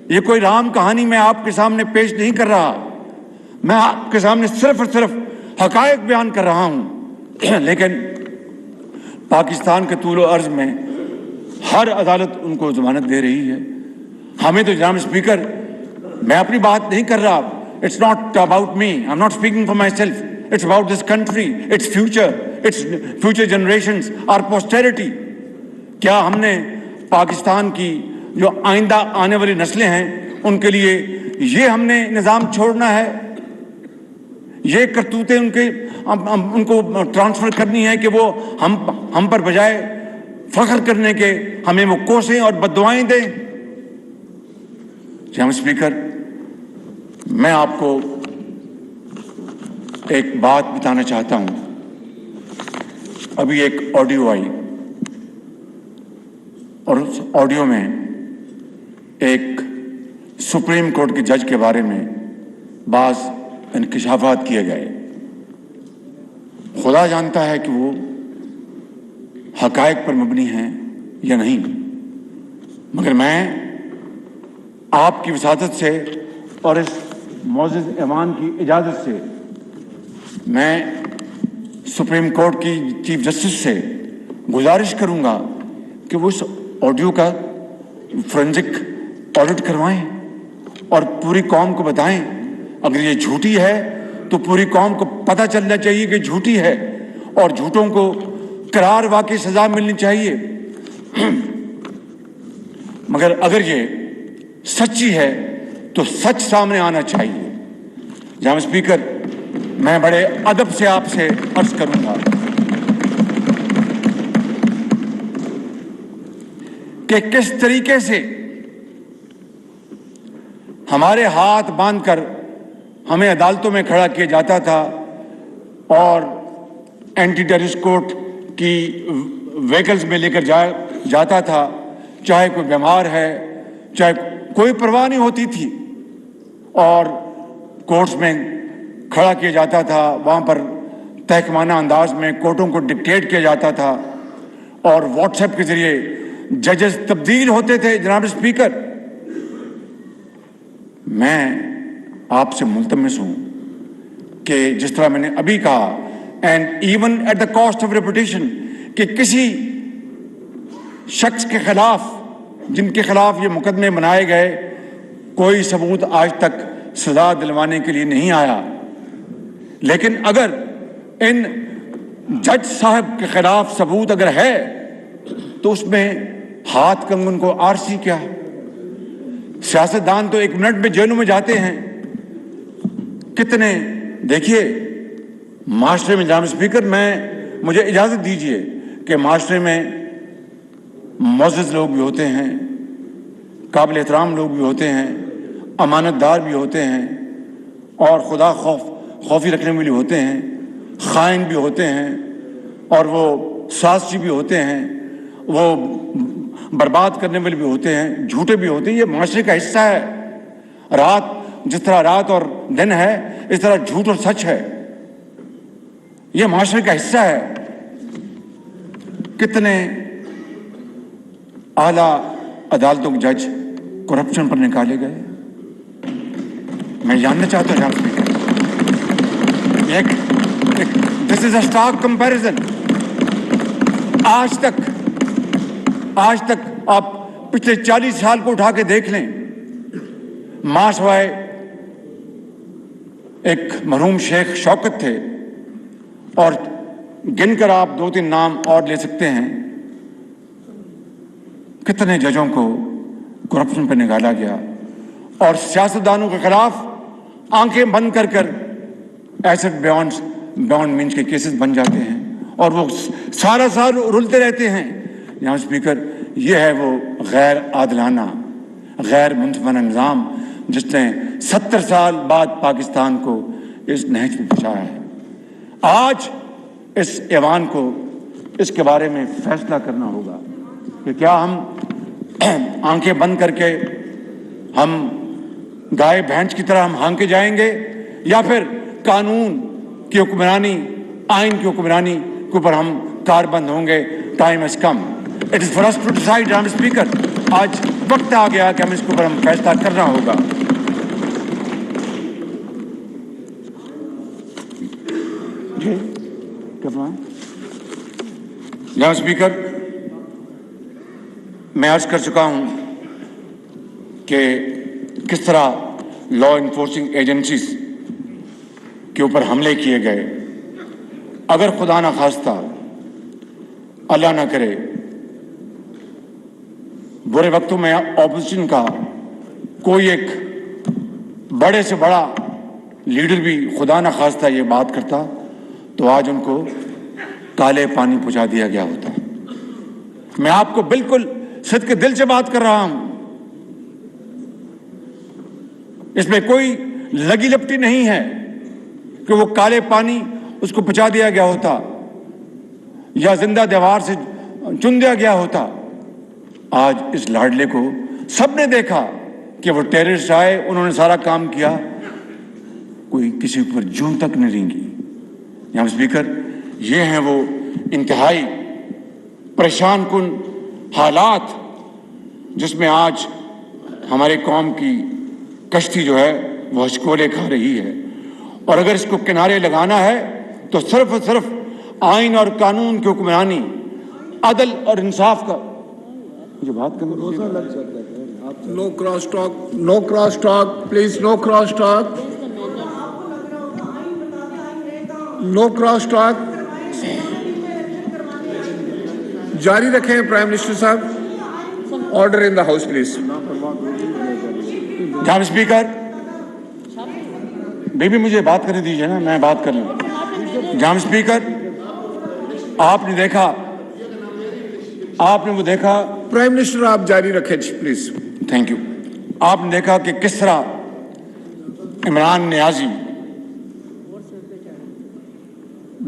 یہ کوئی رام کہانی میں آپ کے سامنے پیش نہیں کر رہا, میں آپ کے سامنے صرف اور صرف حقائق بیان کر رہا ہوں. لیکن پاکستان کے طول و عرض میں ہر عدالت ان کو ضمانت دے رہی ہے. ہمیں تو جناب اسپیکر, میں اپنی بات نہیں کر رہا, it's not about me, I am not speaking for myself, it's about this country, its future generations, or posterity. کیا ہم نے پاکستان کی جو آئندہ آنے والی نسلیں ہیں ان کے لیے یہ ہم نے نظام چھوڑنا ہے؟ یہ کرتوتیں ان کو ٹرانسفر کرنی ہے کہ وہ ہم پر بجائے فخر کرنے کے ہمیں وہ کوسیں اور بددعائیں دیں؟ جناب اسپیکر, میں آپ کو ایک بات بتانا چاہتا ہوں. ابھی ایک آڈیو آئی اور اس آڈیو میں ایک سپریم کورٹ کے جج کے بارے میں بعض انکشافات کیے گئے. خدا جانتا ہے کہ وہ حقائق پر مبنی ہیں یا نہیں, مگر میں آپ کی وساطت سے اور اس معزز ایوان کی اجازت سے میں سپریم کورٹ کی چیف جسٹس سے گزارش کروں گا کہ وہ اس آڈیو کا فورینزک آڈٹ کروائیں اور پوری قوم کو بتائیں. اگر یہ جھوٹی ہے تو پوری قوم کو پتہ چلنا چاہیے کہ جھوٹی ہے, اور جھوٹوں کو قرار واقعی سزا ملنی چاہیے. مگر اگر یہ سچی ہے تو سچ سامنے آنا چاہیے. جناب اسپیکر, میں بڑے ادب سے آپ سے عرض کروں گا کہ کس طریقے سے हमारे हाथ बांधकर हमें अदालतों में खड़ा किया जाता था और एंटी टेररिस्ट कोर्ट की व्हीकल्स में लेकर जाता था, चाहे कोई बीमार है, चाहे कोई परवाह नहीं होती थी, और कोर्ट्स में खड़ा किया जाता था। वहाँ पर तहकमाना अंदाज में कोर्टों को डिक्टेट किया जाता था और व्हाट्सएप के जरिए जजेस तब्दील होते थे। जनाब स्पीकर, मैं आपसे मुल्तमिस हूं कि जिस तरह मैंने अभी कहा, and even at the cost of reputation, कि किसी शख्स के खिलाफ जिनके खिलाफ ये मुकदमे बनाए गए कोई सबूत आज तक सजा दिलवाने के लिए नहीं आया। लेकिन अगर इन जज साहब के खिलाफ सबूत अगर है तो उसमें हाथ कंगन को आरसी क्या? सियासतदान तो 1 मिनट में जेलों में जाते हैं। कितने, देखिए माशरे में, जनाब स्पीकर, मुझे इजाजत दीजिए कि माशरे में मुअज़्ज़ज़ लोग भी होते हैं, काबिल एहतराम लोग भी होते हैं, अमानतदार भी होते हैं, और खुदा खौफी रखने वाले होते हैं, खाइन भी होते हैं, और वो साज़िशी भी होते हैं, वो बर्बाद करने वाले भी होते हैं, झूठे भी होते हैं। ये माशरे का हिस्सा है। रात, जिस तरह रात और दिन है, इस तरह झूठ और सच है। ये माशरे का हिस्सा है। कितने आला अदालतों के जज करप्शन पर निकाले गए। मैं जानना चाहता हूं, this is a stark comparison. आज तक आप पिछले 40 साल को उठा के देख लें। माशवाए एक मरहूम शेख शौकत थे, और गिनकर आप 2-3 नाम और ले सकते हैं। कितने जजों को करप्शन पर निकाला गया, और सियासतदानों के खिलाफ आंखें बंद कर एसेट बियॉन्ड मीन्स के केसेस बन जाते हैं, और वो सारा साल रुलते रहते हैं। यहाँ स्पीकर, ये है वो गैर आदलाना, गैर मुंसफाना निज़ाम जिसने 70 साल बाद पाकिस्तान को इस नहज में पहुँचाया है। आज इस ऐवान को इसके बारे में फैसला करना होगा कि क्या हम आंखें बंद करके हम गाय भैंस की तरह हम हांके जाएंगे, या फिर कानून की हुक्मरानी, आइन की हुक्मरानी के ऊपर हम कारबंद होंगे। Time has come, it is for us to decide. जनाब स्पीकर, आज वक्त आ गया कि हम इसके ऊपर हम फैसला करना होगा। जी जनाब स्पीकर, मैं अर्ज कर चुका हूं कि किस तरह लॉ इन्फोर्सिंग एजेंसीज के ऊपर हमले किए गए। अगर खुदा ना खास्ता, अल्लाह ना करे, बुरे वक्तों में ऑपोजिशन का कोई एक बड़े से बड़ा लीडर भी खुदा ना खास्ता ये बात करता, तो आज उनको काले पानी पहुंचा दिया गया होता। मैं आपको बिल्कुल सिद्ध के दिल से बात कर रहा हूं। इसमें कोई लगी लपटी नहीं है कि वो काले पानी उसको पहुंचा दिया गया होता या जिंदा दीवार से चुन दिया गया होता। आज इस लाडले को सबने देखा कि वो टेररिस्ट आए, उन्होंने सारा काम किया, कोई किसी पर जून तक नहीं रेंगी। यहाँ स्पीकर, ये हैं वो इंतहाई परेशान कुन हालात जिसमें आज हमारे कौम की कश्ती जो है वो हचकोले खा रही है। और अगर इसको किनारे लगाना है तो सिर्फ और सिर्फ आइन और कानून की हुक्मरानी, अदल और इंसाफ का, मुझे बात करने लग सकता है। No cross talk, no cross talk please, no cross talk, no cross talk. जारी रखें प्राइम मिनिस्टर साहब। Order in the house please. जनाब स्पीकर, बेबी मुझे बात करने दीजिए ना, मैं बात कर लूं। जनाब स्पीकर, आपने देखा, आपने वो देखा। प्राइम मिनिस्टर आप जारी रखें प्लीज। Thank you. आपने देखा कि किस तरह इमरान नियाजी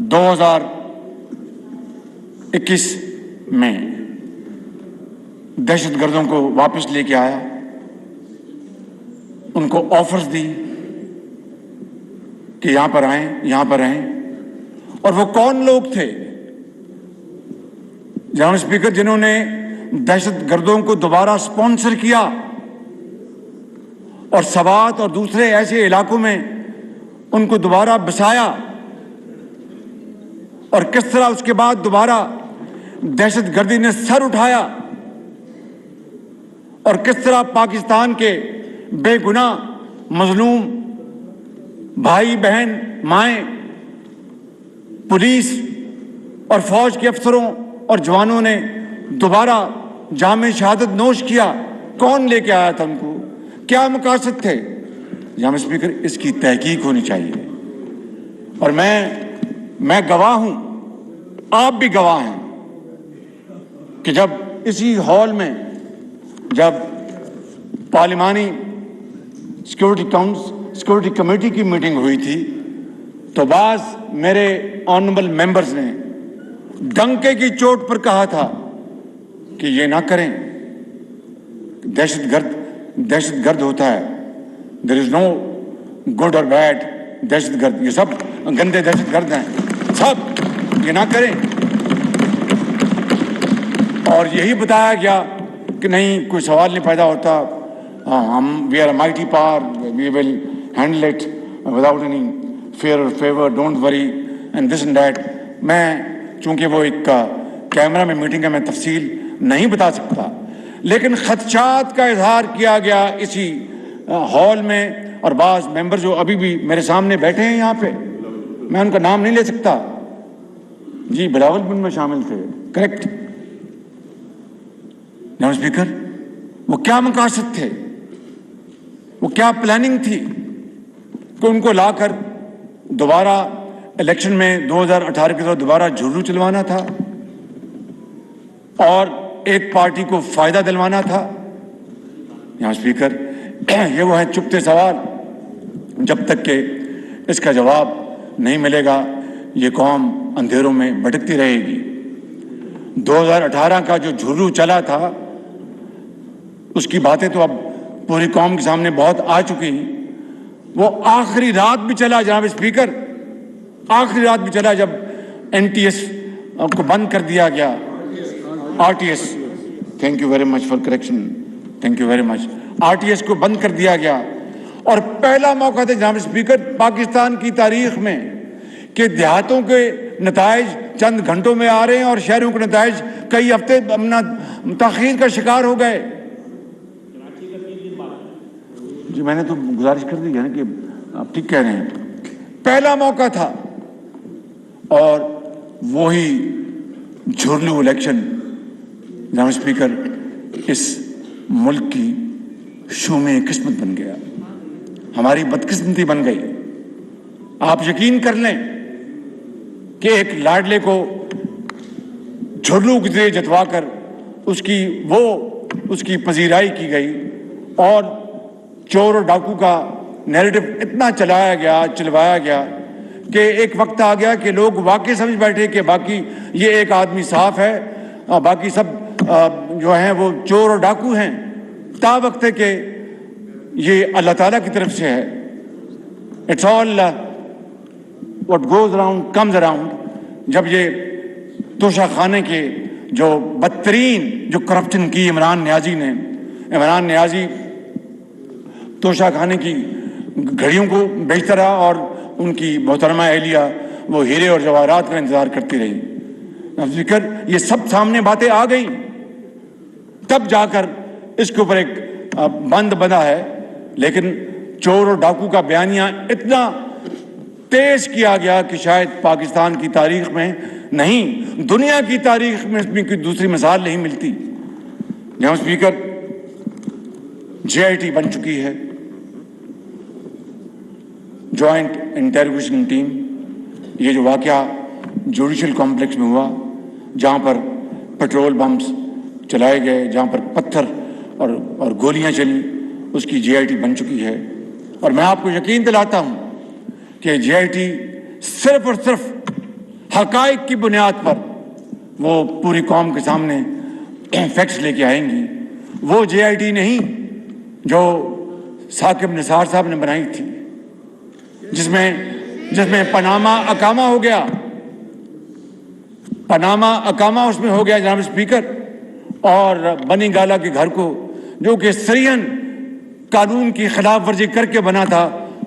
2021 में दहशतगर्दों को वापस लेके आया, उनको ऑफर्स दी कि यहां पर आएं, यहां पर रहें। और वो कौन लोग थे जनाब स्पीकर जिन्होंने दहशतगर्दों को दोबारा स्पॉन्सर किया और सवात और दूसरे ऐसे इलाकों में उनको दोबारा बसाया, और किस तरह उसके बाद दोबारा दहशतगर्दी ने सर उठाया, और किस तरह पाकिस्तान के बेगुनाह मजलूम भाई बहन माएं, पुलिस और फौज के अफसरों और जवानों ने दोबारा जामे शहादत नोश किया। कौन लेके आया था उनको, क्या मकासद थे? जनाब स्पीकर, इसकी तहकीक होनी चाहिए। और मैं गवाह हूं, आप भी गवाह हैं कि जब इसी हॉल में जब पार्लिमानी सिक्योरिटी कमेटी की मीटिंग हुई थी तो बाज मेरे ऑनरेबल मेंबर्स ने डंके की चोट पर कहा था कि ये ना करें, दहशतगर्द होता है, देयर इज नो गुड और बैड दहशतगर्द, ये सब गंदे दहशतगर्द हैं, सब ये ना करें। और यही बताया गया कि नहीं, कोई सवाल नहीं पैदा होता, we are a mighty power, we will handle it without any fear और favour, don't worry and this and that. मैं चूंकि वो एक कैमरा में मीटिंग है, मैं तफसील नहीं बता सकता, लेकिन खदशात का इजहार किया गया इसी हॉल में। और बाज़ मेंबर जो अभी भी मेरे सामने बैठे हैं यहाँ पे, मैं उनका नाम नहीं ले सकता, जी बिलावल भी उनमें शामिल थे, करेक्ट जनाब स्पीकर। वो क्या मकासद थे, वो क्या प्लानिंग थी कि उनको लाकर दोबारा इलेक्शन में 2018 की तरह दोबारा झुर्रू चलवाना था और एक पार्टी को फायदा दिलवाना था? यहाँ स्पीकर, ये वो है चुपते सवाल, जब तक के इसका जवाब नहीं मिलेगा ये कौम अंधेरों में भटकती रहेगी। 2018 का जो झुर्रू चला था उसकी बातें तो अब पूरी कौम के सामने बहुत आ चुकी। वो आखिरी रात भी चला जनाब स्पीकर, आखिरी रात भी चला जब NTS को बंद कर दिया गया, RTS, thank you very much for correction, thank you very much, RTS को बंद कर दिया गया। और पहला मौका था जनाब स्पीकर पाकिस्तान की तारीख में कि देहातों के नताइज चंद घंटों में आ रहे हैं और शहरों के नताइज कई हफ्ते ताखीर का शिकार हो गए। जी मैंने तो गुजारिश कर दी है ना कि आप ठीक कह रहे हैं, पहला मौका था। और वही झुर्लू इलेक्शन जनाब स्पीकर इस मुल्क की शूमे किस्मत बन गया, हमारी बदकिस्मती बन गई। आप यकीन कर लें कि एक लाडले को झुर्लू के जरिए जतवाकर उसकी पजीराई की गई और चोर और डाकू का नैरेटिव इतना चलवाया गया कि एक वक्त आ गया कि लोग वाकई समझ बैठे कि बाकी ये एक आदमी साफ है, बाकी सब जो हैं वो चोर और डाकू हैं। ता वक्त है कि ये अल्लाह ताला की तरफ से है। It's all what goes around comes around. जब ये तोशा खाने के जो बदतरीन जो करप्शन की इमरान नियाजी तोशा खाने की घड़ियों को बेचता रहा और उनकी मोहतरमा एहलिया वो हीरे और जवाहरात का इंतजार करती रही। जिक्र ये सब सामने बातें आ गई, तब जाकर इसके ऊपर एक बंद बना है। लेकिन चोर और डाकू का बयानिया इतना तेज किया गया कि शायद पाकिस्तान की तारीख में नहीं, दुनिया की तारीख में इसमें कोई दूसरी मिसाल नहीं मिलती। जनाब स्पीकर, JIT बन चुकी है, जॉइंट इंटेरोगेशन टीम। ये जो वाकया जुडिशल कॉम्प्लेक्स में हुआ, जहाँ पर पेट्रोल बम्स चलाए गए, जहाँ पर पत्थर और गोलियां चली, उसकी JIT बन चुकी है اور میں آپ کو یقین دلاتا ہوں کہ JIT صرف اور صرف حقائق کی بنیاد پر وہ پوری قوم کے سامنے فیکٹس لے کے آئیں گی. وہ JIT نہیں جو ثاقب نثار صاحب نے بنائی تھی، جس میں پاناما اقامہ ہو گیا، پاناما اقامہ اس میں ہو گیا جناب اسپیکر، اور بنی گالا کے گھر کو جو کہ سرین قانون کی خلاف ورزی کر کے بنا تھا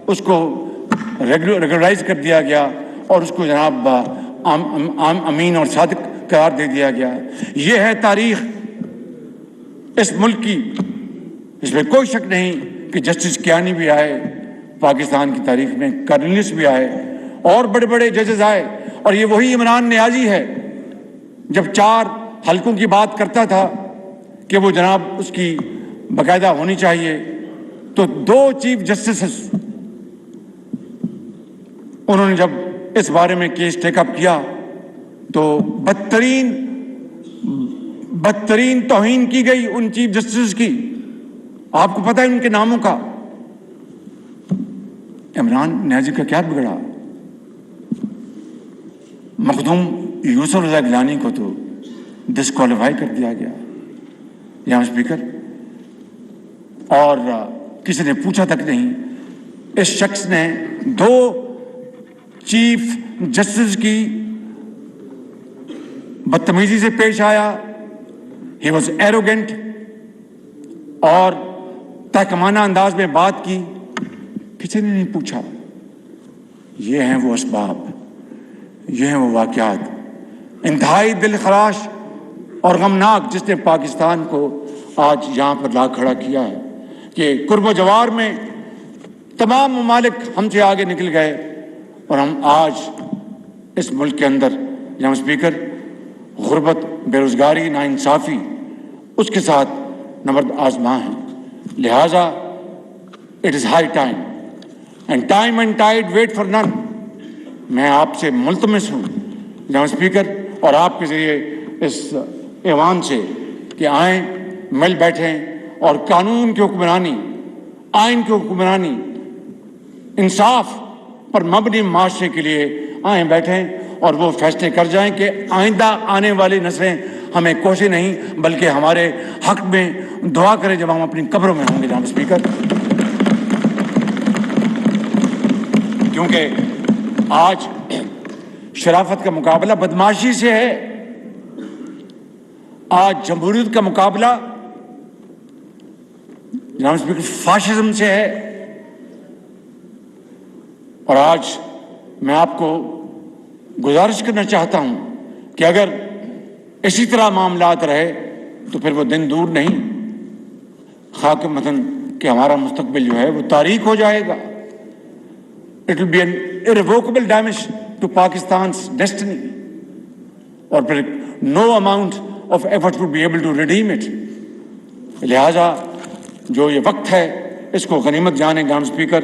اس کو ریگولرائز کر دیا گیا اور اس کو جناب امین اور صادق قرار دے دیا گیا. یہ ہے تاریخ اس ملک کی. اس میں کوئی شک نہیں کہ جسٹس کیانی بھی آئے پاکستان کی تاریخ میں، کارنلیس بھی آئے اور بڑے بڑے ججز آئے، اور یہ وہی عمران نیازی ہے جب 4 حلقوں کی بات کرتا تھا کہ وہ جناب اس کی باقاعدہ ہونی چاہیے، تو 2 چیف جسٹسز انہوں نے جب اس بارے میں کیس ٹیک اپ کیا تو بدترین توہین کی گئی ان چیف جسٹسز کی. آپ کو پتہ ہے ان کے ناموں کا. عمران نیازی کا کیا بگڑا؟ مخدوم یوسف رضا گیلانی کو تو ڈسکوالیفائی کر دیا گیا یہاں اسپیکر، اور کسی نے پوچھا تک نہیں. اس شخص نے 2 چیف جسٹس کی بدتمیزی سے پیش آیا. ہی واز ایروگینٹ اور تحکمانہ انداز میں بات کی، کسی نے نہیں پوچھا. یہ ہیں وہ اسباب، یہ ہیں وہ واقعات انتہائی دل خراش اور غمناک جس نے پاکستان کو آج یہاں پر لا کھڑا کیا ہے کہ قرب و جوار میں تمام ممالک ہم سے آگے نکل گئے اور ہم آج اس ملک کے اندر جناب اسپیکر غربت، بے روزگاری، ناانصافی اس کے ساتھ نبرد آزما ہیں. لہٰذا it is high time and time and tide wait for none. میں آپ سے ملتمس ہوں جناب اسپیکر اور آپ کے ذریعے اس ایوان سے کہ آئیں، مل بیٹھیں اور قانون کی حکمرانی، آئین کی حکمرانی، انصاف پر مبنی معاشرے کے لیے آئیں بیٹھیں اور وہ فیصلے کر جائیں کہ آئندہ آنے والی نسلیں ہمیں کوسے نہیں بلکہ ہمارے حق میں دعا کریں جب ہم اپنی قبروں میں ہوں گے جناب اسپیکر. کیونکہ آج شرافت کا مقابلہ بدماشی سے ہے، آج جمہوریت کا مقابلہ جناب اسپیکر فاشزم سے ہے. اور آج میں آپ کو گزارش کرنا چاہتا ہوں کہ اگر اسی طرح معاملات رہے تو پھر وہ دن دور نہیں، خاک متن کہ ہمارا مستقبل جو ہے وہ تاریک ہو جائے گا. It will be an irrevocable damage to Pakistan's destiny, اور پھر no amount of effort would be able to redeem it. لہٰذا جو یہ وقت ہے اس کو غنیمت جانیں جناب اسپیکر،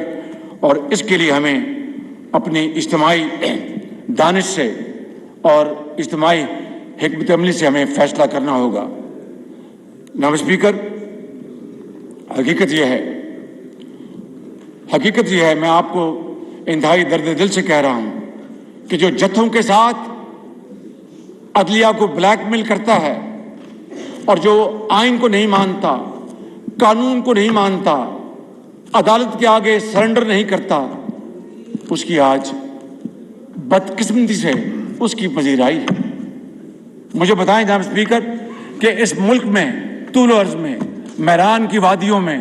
اور اس کے لیے ہمیں اپنی اجتماعی دانش سے اور اجتماعی حکمت عملی سے ہمیں فیصلہ کرنا ہوگا. جناب اسپیکر، حقیقت یہ ہے میں آپ کو انتہائی درد دل سے کہہ رہا ہوں کہ جو جتھوں کے ساتھ عدلیہ کو بلیک میل کرتا ہے اور جو آئین کو نہیں مانتا، قانون کو نہیں مانتا، عدالت کے آگے سرنڈر نہیں کرتا، اس کی آج بدقسمتی سے اس کی پذیرائی ہے. مجھے بتائیں جناب اسپیکر کہ اس ملک میں طول و عرض میں، میران کی وادیوں میں،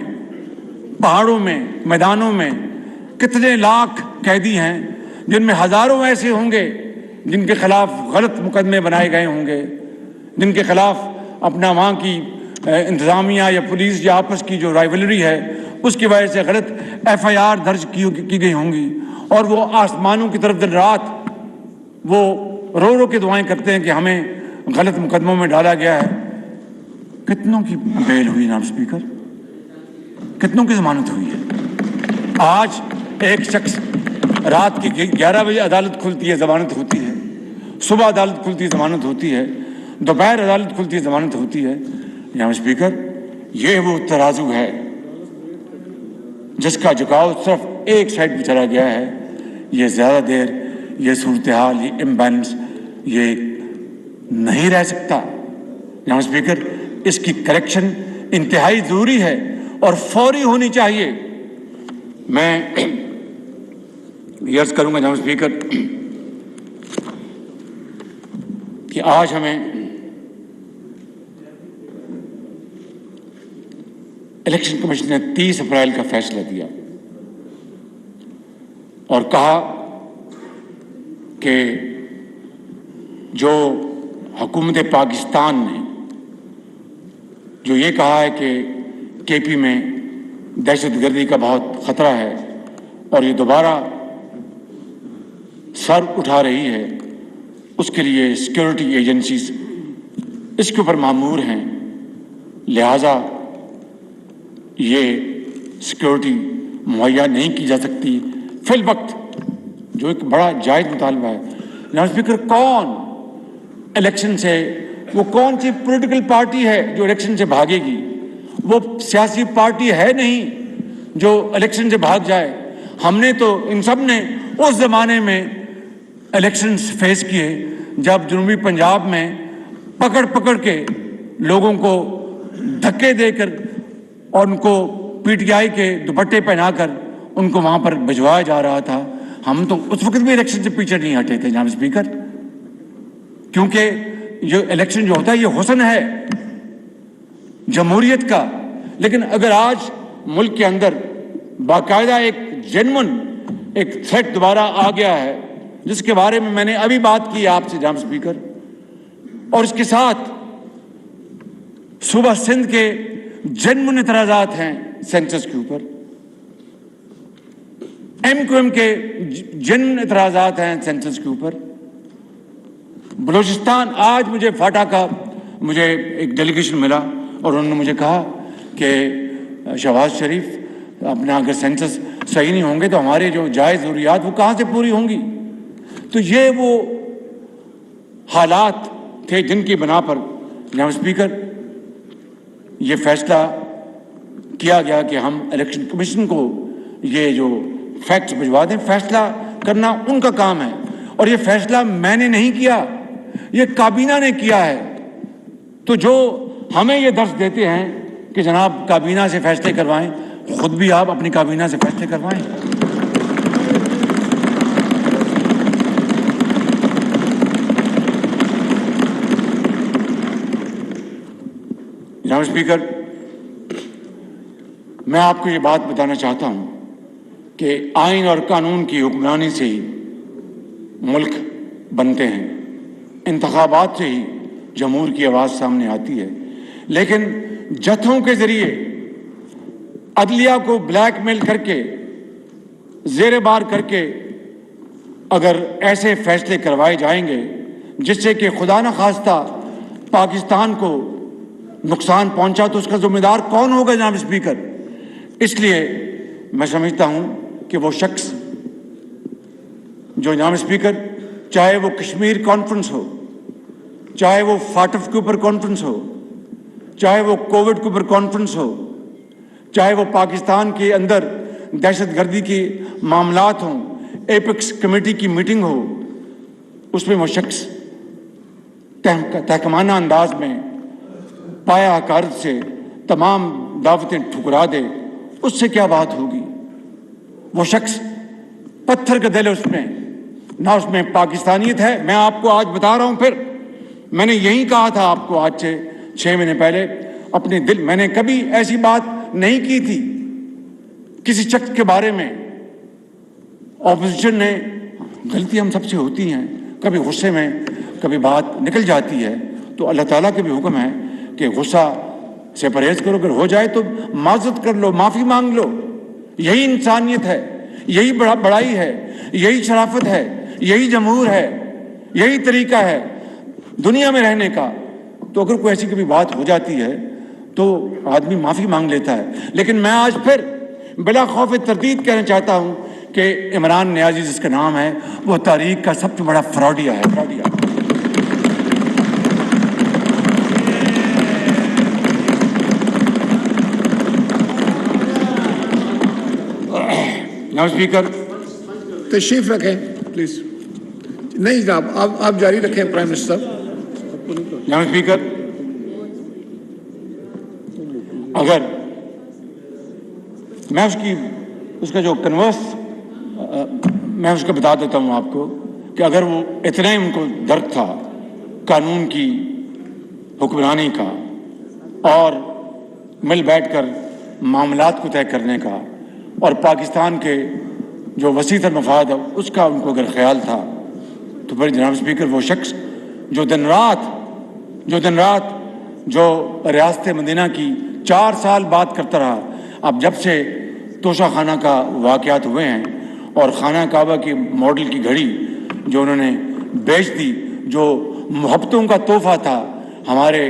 پہاڑوں میں، میدانوں میں کتنے لاکھ قیدی ہیں جن میں ہزاروں ایسے ہوں گے جن کے خلاف غلط مقدمے بنائے گئے ہوں گے، جن کے خلاف اپنا وہاں کی انتظامیہ یا پولیس یا آپس کی جو رائیولری ہے اس کی وجہ سے غلط FIR درج کی گئی ہوں گی، اور وہ آسمانوں کی طرف دن رات وہ رو رو کے دعائیں کرتے ہیں کہ ہمیں غلط مقدموں میں ڈالا گیا ہے. کتنوں کی بیل ہوئی جناب اسپیکر؟ کتنوں کی ضمانت ہوئی ہے؟ آج ایک شخص رات کی 11 بجے عدالت کھلتی ہے، ضمانت ہوتی ہے، صبح عدالت کھلتی ہے، ضمانت ہوتی ہے، دوپہر عدالت کھلتی ہے، ضمانت ہوتی ہے. جناب اسپیکر، یہ وہ ترازو ہے جس کا جھکاؤ صرف ایک سائڈ پہ چلا گیا ہے، یہ زیادہ دیر یہ صورتحال، یہ امبیلنس یہ نہیں رہ سکتا۔ جناب اسپیکر، اس کی کریکشن انتہائی ضروری ہے اور فوری ہونی چاہیے۔ میں یہ عرض کروں گا جناب اسپیکر کہ آج ہمیں الیکشن کمیشن نے 30 اپریل کا فیصلہ دیا اور کہا کہ جو حکومت پاکستان نے جو یہ کہا ہے کہ کے پی میں دہشت گردی کا بہت خطرہ ہے اور یہ دوبارہ سر اٹھا رہی ہے، اس کے لیے سیکورٹی ایجنسیز اس کے اوپر مامور ہیں، لہٰذا یہ سیکورٹی مہیا نہیں کی جا سکتی فی الوقت، جو ایک بڑا جائز مطالبہ ہے۔ جناب اسپیکر، کون الیکشن سے، وہ کون سی پولیٹیکل پارٹی ہے جو الیکشن سے بھاگے گی؟ وہ سیاسی پارٹی ہے نہیں جو الیکشن سے بھاگ جائے۔ ہم نے تو ان سب نے اس زمانے میں الیکشنز فیس کیے جب جنوبی پنجاب میں پکڑ پکڑ کے لوگوں کو دھکے دے کر اور ان کو پی ٹی آئی کے دوپٹے پہنا کر ان کو وہاں پر بھجوایا جا رہا تھا۔ ہم تو اس وقت بھی الیکشن سے پیچھے نہیں ہٹے تھے جناب اسپیکر، کیونکہ یہ الیکشن جو ہوتا ہے یہ حسن ہے جمہوریت کا۔ لیکن اگر آج ملک کے اندر باقاعدہ ایک جینون ایک تھریٹ دوبارہ آ گیا ہے، جس کے بارے میں نے ابھی بات کی آپ سے جناب اسپیکر، اور اس کے ساتھ صوبہ سندھ کے جنمن اعتراضات ہیں سینسس کے اوپر، ایم کیو ایم کے جنمن اعتراضات ہیں سینسس کے اوپر، بلوچستان، آج مجھے فاٹا کا مجھے ایک ڈیلیگیشن ملا اور انہوں نے مجھے کہا کہ شہباز شریف اپنا اگر سینسس صحیح نہیں ہوں گے تو ہمارے جو جائز ضروریات وہ کہاں سے پوری ہوں گی؟ تو یہ وہ حالات تھے جن کی بنا پر جناب اسپیکر یہ فیصلہ کیا گیا کہ ہم الیکشن کمیشن کو یہ جو فیکٹس بھجوا دیں۔ فیصلہ کرنا ان کا کام ہے اور یہ فیصلہ میں نے نہیں کیا، یہ کابینہ نے کیا ہے۔ تو جو ہمیں یہ درس دیتے ہیں کہ جناب کابینہ سے فیصلے کروائیں، خود بھی آپ اپنی کابینہ سے فیصلے کروائیں۔ جناب اسپیکر، میں آپ کو یہ بات بتانا چاہتا ہوں کہ آئین اور قانون کی حکمرانی سے ہی ملک بنتے ہیں، انتخابات سے ہی جمہور کی آواز سامنے آتی ہے، لیکن جتھوں کے ذریعے عدلیہ کو بلیک میل کر کے زیر بار کر کے اگر ایسے فیصلے کروائے جائیں گے جس سے کہ خدا نخواستہ پاکستان کو نقصان پہنچا تو اس کا ذمہ دار کون ہوگا جناب اسپیکر؟ اس لیے میں سمجھتا ہوں کہ وہ شخص جو جناب اسپیکر چاہے وہ کشمیر کانفرنس ہو، چاہے وہ فاٹف کے اوپر کانفرنس ہو، چاہے وہ کووڈ کے اوپر کانفرنس ہو، چاہے وہ پاکستان کے اندر دہشت گردی کے معاملات ہوں، ایپکس کمیٹی کی میٹنگ ہو، اس میں وہ شخص تحکمانہ انداز میں پایا حکارت سے تمام دعوتیں ٹھکرا دے، اس سے کیا بات ہوگی؟ وہ شخص پتھر کا دل ہے، اس میں نہ اس میں پاکستانیت ہے۔ میں آپ کو آج بتا رہا ہوں، پھر میں نے یہی کہا تھا آپ کو آج سے 6 مہینے پہلے، اپنے دل میں نے کبھی ایسی بات نہیں کی تھی کسی شخص کے بارے میں۔ اپوزیشن نے غلطی ہم سب سے ہوتی ہیں، کبھی غصے میں کبھی بات نکل جاتی ہے، تو اللہ تعالیٰ کے بھی حکم ہے کہ غصہ سے پرہیز کرو، اگر ہو جائے تو معذرت کر لو، معافی مانگ لو۔ یہی انسانیت ہے، یہی بڑائی ہے، یہی شرافت ہے، یہی جمہور ہے، یہی طریقہ ہے دنیا میں رہنے کا۔ تو اگر کوئی ایسی کبھی بات ہو جاتی ہے تو آدمی معافی مانگ لیتا ہے۔ لیکن میں آج پھر بلا خوف تردید کہنا چاہتا ہوں کہ عمران نیازی جس کا نام ہے وہ تاریخ کا سب سے بڑا فراڈیا ہے، فراڈیا۔ जनाब स्पीकर, तशरीफ रखें प्लीज। नहीं जनाब, आप जारी रखें प्राइम मिनिस्टर साहब। जनाब स्पीकर, अगर मैं उसका जो कन्वर्स मैं उसका बता देता हूँ आपको कि अगर वो इतना ही उनको दर्द था कानून की हुक्मरानी का और मिल बैठकर मामलात को तय करने का और पाकिस्तान के जो वसीतर मफाद है उसका उनको अगर ख्याल था, तो फिर जनाब स्पीकर वो शख्स जो दिन रात जो रियासत मदीना की 4 साल बात करता रहा, अब जब से तोशा खाना का वाक़यात हुए हैं और खाना काबा की मॉडल की घड़ी जो उन्होंने बेच दी, जो मोहब्बतों का तोहफा था हमारे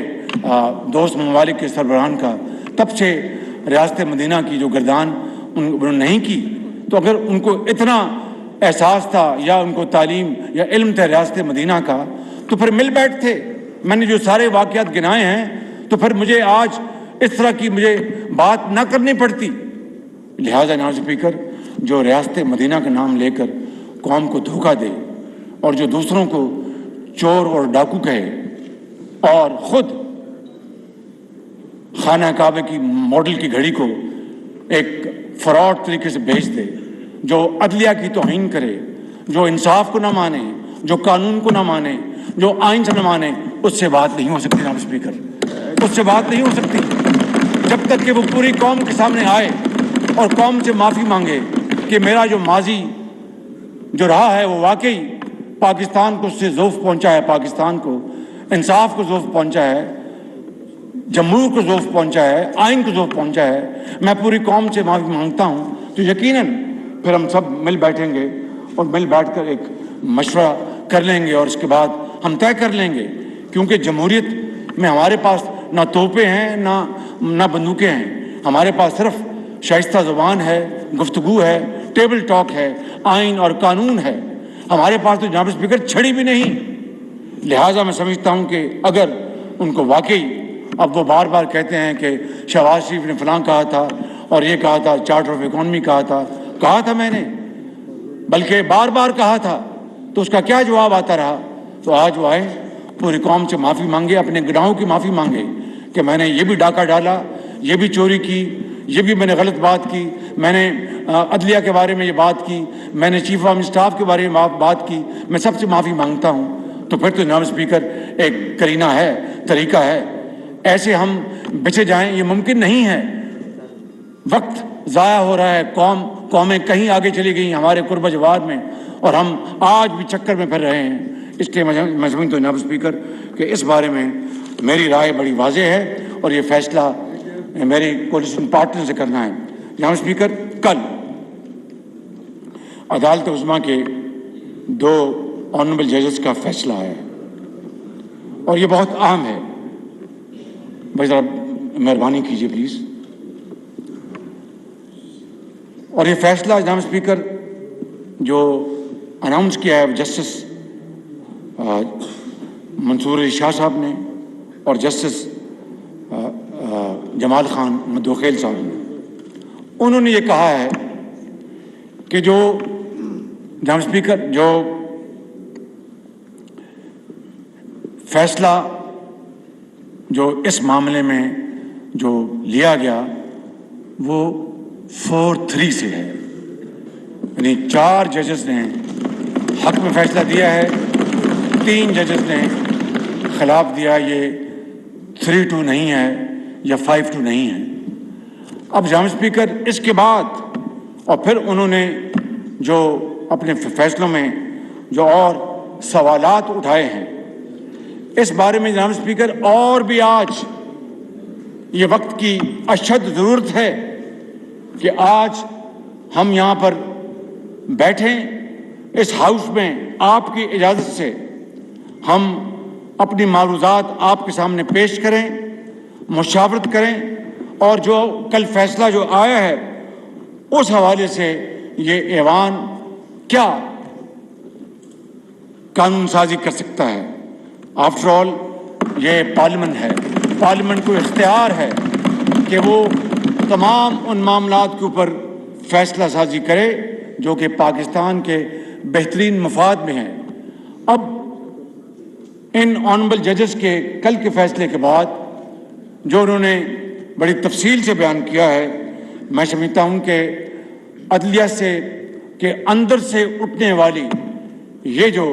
दोस्त ममालिक के सरबराहान का, तब से रियासत मदीना की जो गर्दान उन्होंने नहीं की। तो अगर उनको इतना एहसास था या उनको तालीम या इल्म था रियासत मदीना का, तो फिर मिल बैठते। मैंने जो सारे वाक़यात गिनाए हैं, तो फिर मुझे आज इस तरह की मुझे बात ना करनी पड़ती। लिहाजा जनाब स्पीकर, जो रियासत मदीना का नाम लेकर कौम को धोखा दे और जो दूसरों को चोर और डाकू कहे और ख़ुद खाना काबे की मॉडल की घड़ी को एक फ्रॉड तरीके से बेच दे, जो अदलिया की तौहीन करे, जो इंसाफ को ना माने, जो कानून को ना माने, जो आइन से ना माने, उससे बात नहीं हो सकती जनाब स्पीकर, उससे बात नहीं हो सकती जब तक कि वो पूरी कौम के सामने आए और कौम से माफ़ी मांगे कि मेरा जो माजी जो रहा है वो वाकई पाकिस्तान को उससे ज़ौफ़ पहुंचा है, पाकिस्तान को इंसाफ को ज़ौफ़ पहुंचा है, जमहूर को ज़ौफ़ पहुंचा है, आइन को ज़ौफ़ पहुंचा है। मैं पूरी कौम से माफ़ी मांगता हूं। तो यकीनन फिर हम सब मिल बैठेंगे और मिल बैठकर एक मशवरा कर लेंगे और उसके बाद हम तय कर लेंगे, क्योंकि जमहूरियत में हमारे पास ना तोपे हैं ना बंदूकें हैं, हमारे पास सिर्फ शाइस्ता ज़ुबान है, गुफ्तगू है, टेबल टॉक है, आइन और कानून है। हमारे पास तो जनाब स्पीकर छड़ी भी नहीं। लिहाजा मैं समझता हूं कि अगर उनको वाकई, अब वो बार बार कहते हैं कि शहबाज शरीफ ने फलां कहा था और ये कहा था, चार्टर ऑफ इकॉनमी कहा था मैंने, बल्कि बार बार कहा था, तो उसका क्या जवाब आता रहा? तो आज वो आए, पूरी कौम से माफ़ी मांगे, अपने गुनाहों की माफ़ी मांगे कि मैंने ये भी डाका डाला, ये भी चोरी की, ये भी मैंने गलत बात की, मैंने अदलिया के बारे में ये बात की, मैंने चीफ ऑफ स्टाफ के बारे में बात की, मैं सबसे माफ़ी मांगता हूँ। तो फिर तो जनाब स्पीकर एक करीना है, तरीका है। ऐसे हम बिछे जाएं ये मुमकिन नहीं है। वक्त ज़ाया हो रहा है, कौमें कहीं आगे चली गई हमारे कुर्ब जवाद में और हम आज भी चक्कर में फिर रहे हैं। इसलिए मैं समझता हूँ जनाब स्पीकर कि इस बारे में मेरी राय बड़ी वाज़ेह है और ये फैसला मेरे कोलिशन पार्टनर से करना है। जनाब स्पीकर, कल अदालत उज़्मा के 2 ऑनरेबल जजेस का फैसला है और ये बहुत अहम है। भाई ज़रा मेहरबानी कीजिए प्लीज़। और ये फैसला जनाब स्पीकर जो अनाउंस किया है जस्टिस मंसूर अली शाह साहब ने और जस्टिस जमाल खान मदोखेल साहब ने, उन्होंने ये कहा है कि जो जनाब स्पीकर जो फैसला जो इस मामले में जो लिया गया वो 4-3 से है, यानी 4 जजेस ने हक में फैसला दिया है, 3 जजेस ने खिलाफ दिया। ये 3-2 नहीं है या 5-2 नहीं है। अब जनाब स्पीकर इसके बाद और फिर उन्होंने जो अपने फैसलों में जो और सवालात उठाए हैं, इस बारे में जनाब स्पीकर और भी आज ये वक्त की अशद ज़रूरत है कि आज हम यहाँ पर बैठें इस हाउस में, आपकी इजाज़त से हम अपनी मारूज़ात आपके सामने पेश करें, मुशावरत करें और जो कल फैसला जो आया है उस हवाले से ये ऐवान क्या कानून साजी कर सकता है। आफ्टर ऑल ये पार्लियामेंट है, पार्लियामेंट को इख्तियार है कि वो तमाम उन मामलात के ऊपर फैसला साजी करे जो कि पाकिस्तान के बेहतरीन मफाद में है। अब इन ऑनरेबल जजेस के कल के फैसले के बाद जो उन्होंने बड़ी तफसील से बयान किया है, मैं समझता हूँ कि अदलिया से के अंदर से उठने वाली ये जो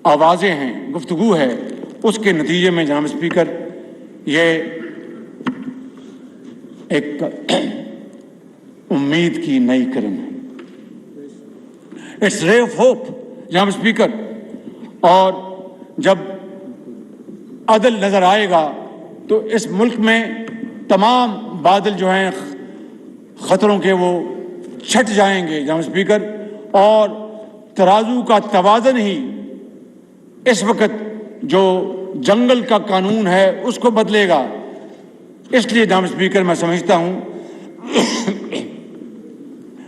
आवाज़ें हैं, गुफ्तगू है, उसके नतीजे में जनाब स्पीकर ये एक उम्मीद की नई किरण है, इट्स रे ऑफ होप जनाब स्पीकर। और जब अदल नजर आएगा तो इस मुल्क में तमाम बादल जो हैं खतरों के वो छट जाएंगे जनाब स्पीकर, और तराजू का तवाज़न ही इस वक्त जो जंगल का कानून है उसको बदलेगा। इसलिए जनाब स्पीकर मैं समझता हूं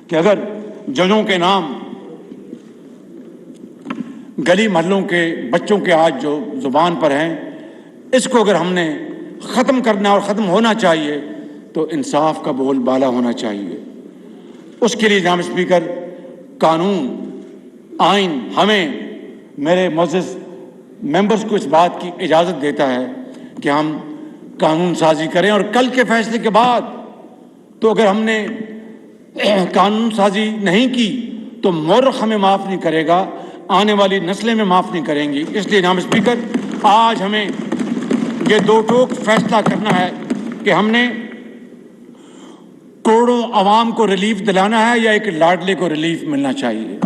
कि अगर जजों के नाम गली महलों के बच्चों के आज जो जुबान पर हैं, इसको अगर हमने ख़त्म करना और ख़त्म होना चाहिए तो इंसाफ का बोलबाला होना चाहिए। उसके लिए जनाब स्पीकर कानून, आइन हमें, मेरे मुअज़्ज़ज़ मेंबर्स को इस बात की इजाज़त देता है कि हम कानून साजी करें। और कल के फैसले के बाद तो अगर हमने कानून साजी नहीं की तो मुर्ख हमें माफ़ नहीं करेगा, आने वाली नस्लें में माफ़ नहीं करेंगी। इसलिए जनाब स्पीकर आज हमें ये दो टोक फैसला करना है कि हमने करोड़ों आवाम को रिलीफ दिलाना है या एक लाडले को रिलीफ मिलना चाहिए।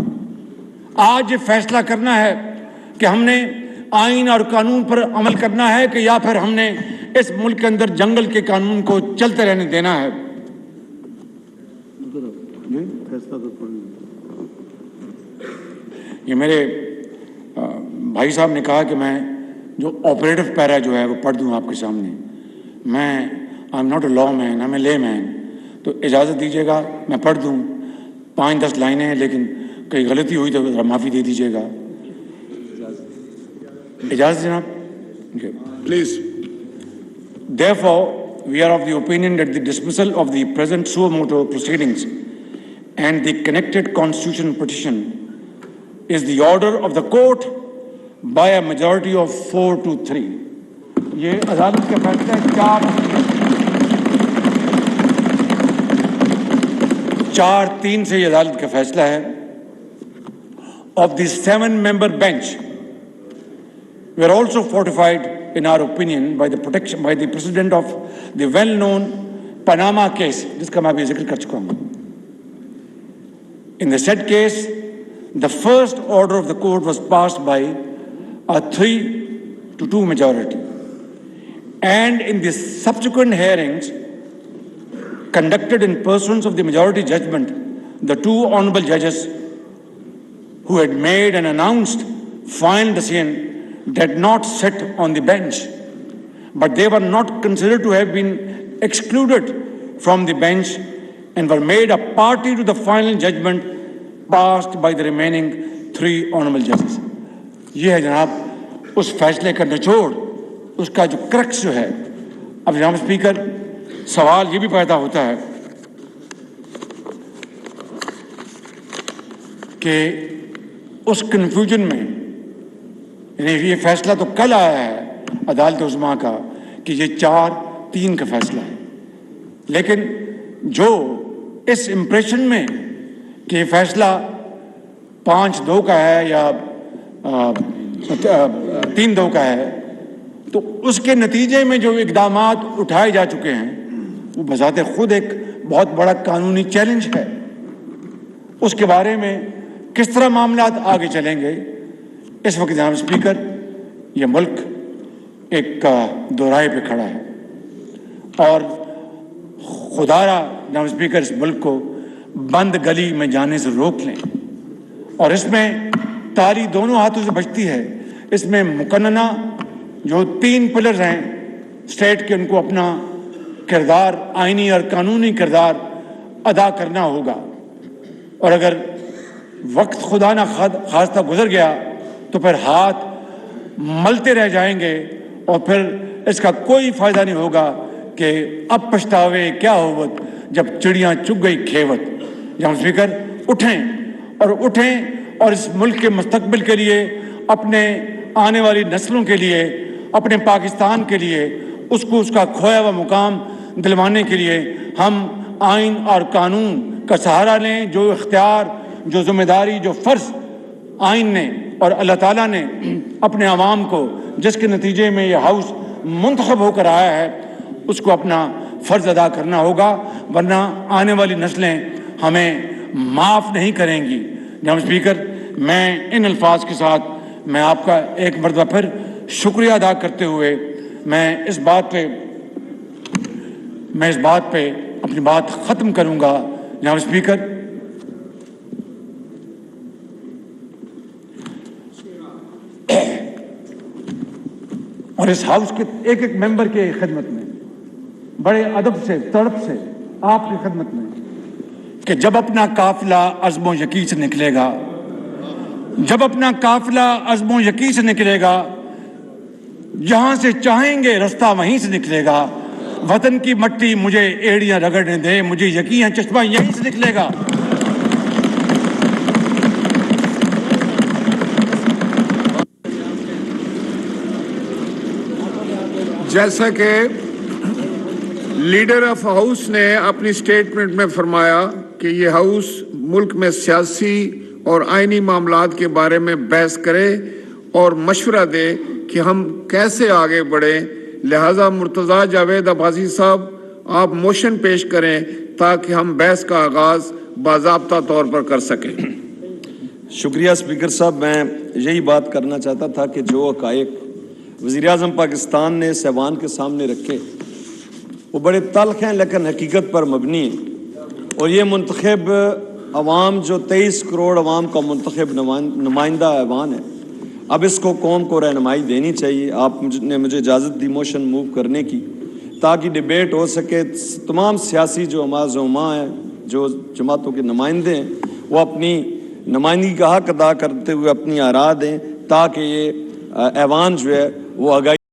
आज ये फैसला करना है कि हमने आइन और कानून पर अमल करना है कि या फिर हमने इस मुल्क के अंदर जंगल के कानून को चलते रहने देना है। ये मेरे भाई साहब ने कहा कि मैं जो ऑपरेटिव पैरा जो है वो पढ़ दूं आपके सामने। मैं I am not a law man, I am a lay man, तो इजाज़त दीजिएगा मैं पढ़ दूं। 5-10 लाइनें हैं, लेकिन कहीं गलती हुई तो ज़रा माफ़ी दे दीजिएगा। इजाज़त जनाब, please. Therefore, we are of the opinion that the dismissal of the present suo motu proceedings and the connected constitution petition is the order of the court by a majority of 4-3। ये अदालत का फैसला है, 4-3 से ये अदालत का फैसला है। Of the 7-member bench, we are also fortified in our opinion by the protection by the precedent of the well-known Panama case, जिसका मैं अभी जिक्र कर चुका हूँ। In the said case, the first order of the court was passed by a 3-2 majority, and in the subsequent hearings conducted in pursuance of the majority judgment, the two honorable judges who had made and announced final decision did not sit on the bench, but they were not considered to have been excluded from the bench and were made a party to the final judgment passed by the remaining 3 honorable judges। ये है जनाब उस फैसले का निचोड़, उसका जो crux जो है। अब जनाब स्पीकर सवाल ये भी पैदा होता है कि उस कन्फ्यूजन में, ये फैसला तो कल आया है अदालत उज़्मा का कि ये 4-3 का फैसला है, लेकिन जो इस इम्प्रेशन में कि ये फैसला 5-2 का है या 3-2 का है, तो उसके नतीजे में जो इक़दामात उठाए जा चुके हैं वो बज़ाते खुद एक बहुत बड़ा कानूनी चैलेंज है। उसके बारे में किस तरह मामलात आगे चलेंगे, इस वक्त जनाब स्पीकर ये मुल्क एक दोराहे पे खड़ा है। और खुदारा जनाब स्पीकर इस मुल्क को बंद गली में जाने से रोक लें। और इसमें ताली दोनों हाथों से बचती है। इसमें मुकन्ना जो 3 पिलर्स हैं स्टेट के, उनको अपना किरदार, आइनी और कानूनी किरदार अदा करना होगा। और अगर वक्त खुदा ना खास्ता गुजर गया तो फिर हाथ मलते रह जाएंगे और फिर इसका कोई फ़ायदा नहीं होगा कि अब पछतावे क्या होवत जब चिड़ियां चुग गई खेवत। जनाब स्पीकर, उठें और इस मुल्क के मुस्तकबिल के लिए, अपने आने वाली नस्लों के लिए, अपने पाकिस्तान के लिए, उसको उसका खोया हुआ मुकाम दिलवाने के लिए हम आइन और कानून का सहारा लें। जो इख्तियार, जो जिम्मेदारी, जो फ़र्ज़ आइन ने और अल्लाह ताला ने अपने अवाम को, जिसके नतीजे में यह हाउस मुंतखब होकर आया है, उसको अपना फ़र्ज़ अदा करना होगा, वरना आने वाली नस्लें हमें माफ़ नहीं करेंगी। जनाब स्पीकर, मैं इन अल्फाज के साथ मैं आपका एक मरतबा फिर शुक्रिया अदा करते हुए मैं इस बात पे अपनी बात ख़त्म करूँगा। जनाब स्पीकर, और इस हाउस के एक एक मेंबर के खिदमत में बड़े अदब से, तड़प से आपकी खिदमत में, कि जब अपना काफिला अज़्म यकीन से निकलेगा, जब अपना काफिला अज़्म यकीन से निकलेगा, जहां से चाहेंगे रास्ता वहीं से निकलेगा। वतन की मट्टी मुझे एड़ियां रगड़ने दे, मुझे यकीन है चश्मा यहीं से निकलेगा। जैसा कि लीडर ऑफ हाउस ने अपनी स्टेटमेंट में फरमाया कि ये हाउस मुल्क में सियासी और आइनी मामलात के बारे में बहस करे और मशवरा दे कि हम कैसे आगे बढ़ें, लिहाजा मुर्तज़ा जावेद अब्बासी साहब आप मोशन पेश करें ताकि हम बहस का आगाज़ बाज़ाब्ता तौर पर कर सकें। शुक्रिया स्पीकर साहब, मैं यही बात करना चाहता था कि जो हक़ाइक़ वज़ीर-ए-आज़म पाकिस्तान ने इस ऐवान के सामने रखे वो बड़े तल्ख़ हैं लेकिन हकीकत पर मबनी हैं। और ये मुंतखब अवाम, जो 23 करोड़ अवाम का मुंतखब नुमाइंदा ऐवान है, अब इसको कौम को रहनुमाई देनी चाहिए। आपने मुझे इजाज़त दी मोशन मूव करने की ताकि डिबेट हो सके। तमाम सियासी जो हमारे ज़ुमा हैं, जो जमातों के नुमाइंदे हैं, वो अपनी नुमाइंदगी का हक़ अदा करते हुए अपनी आरा दें ताकि ये ऐवान जो है वो आगाही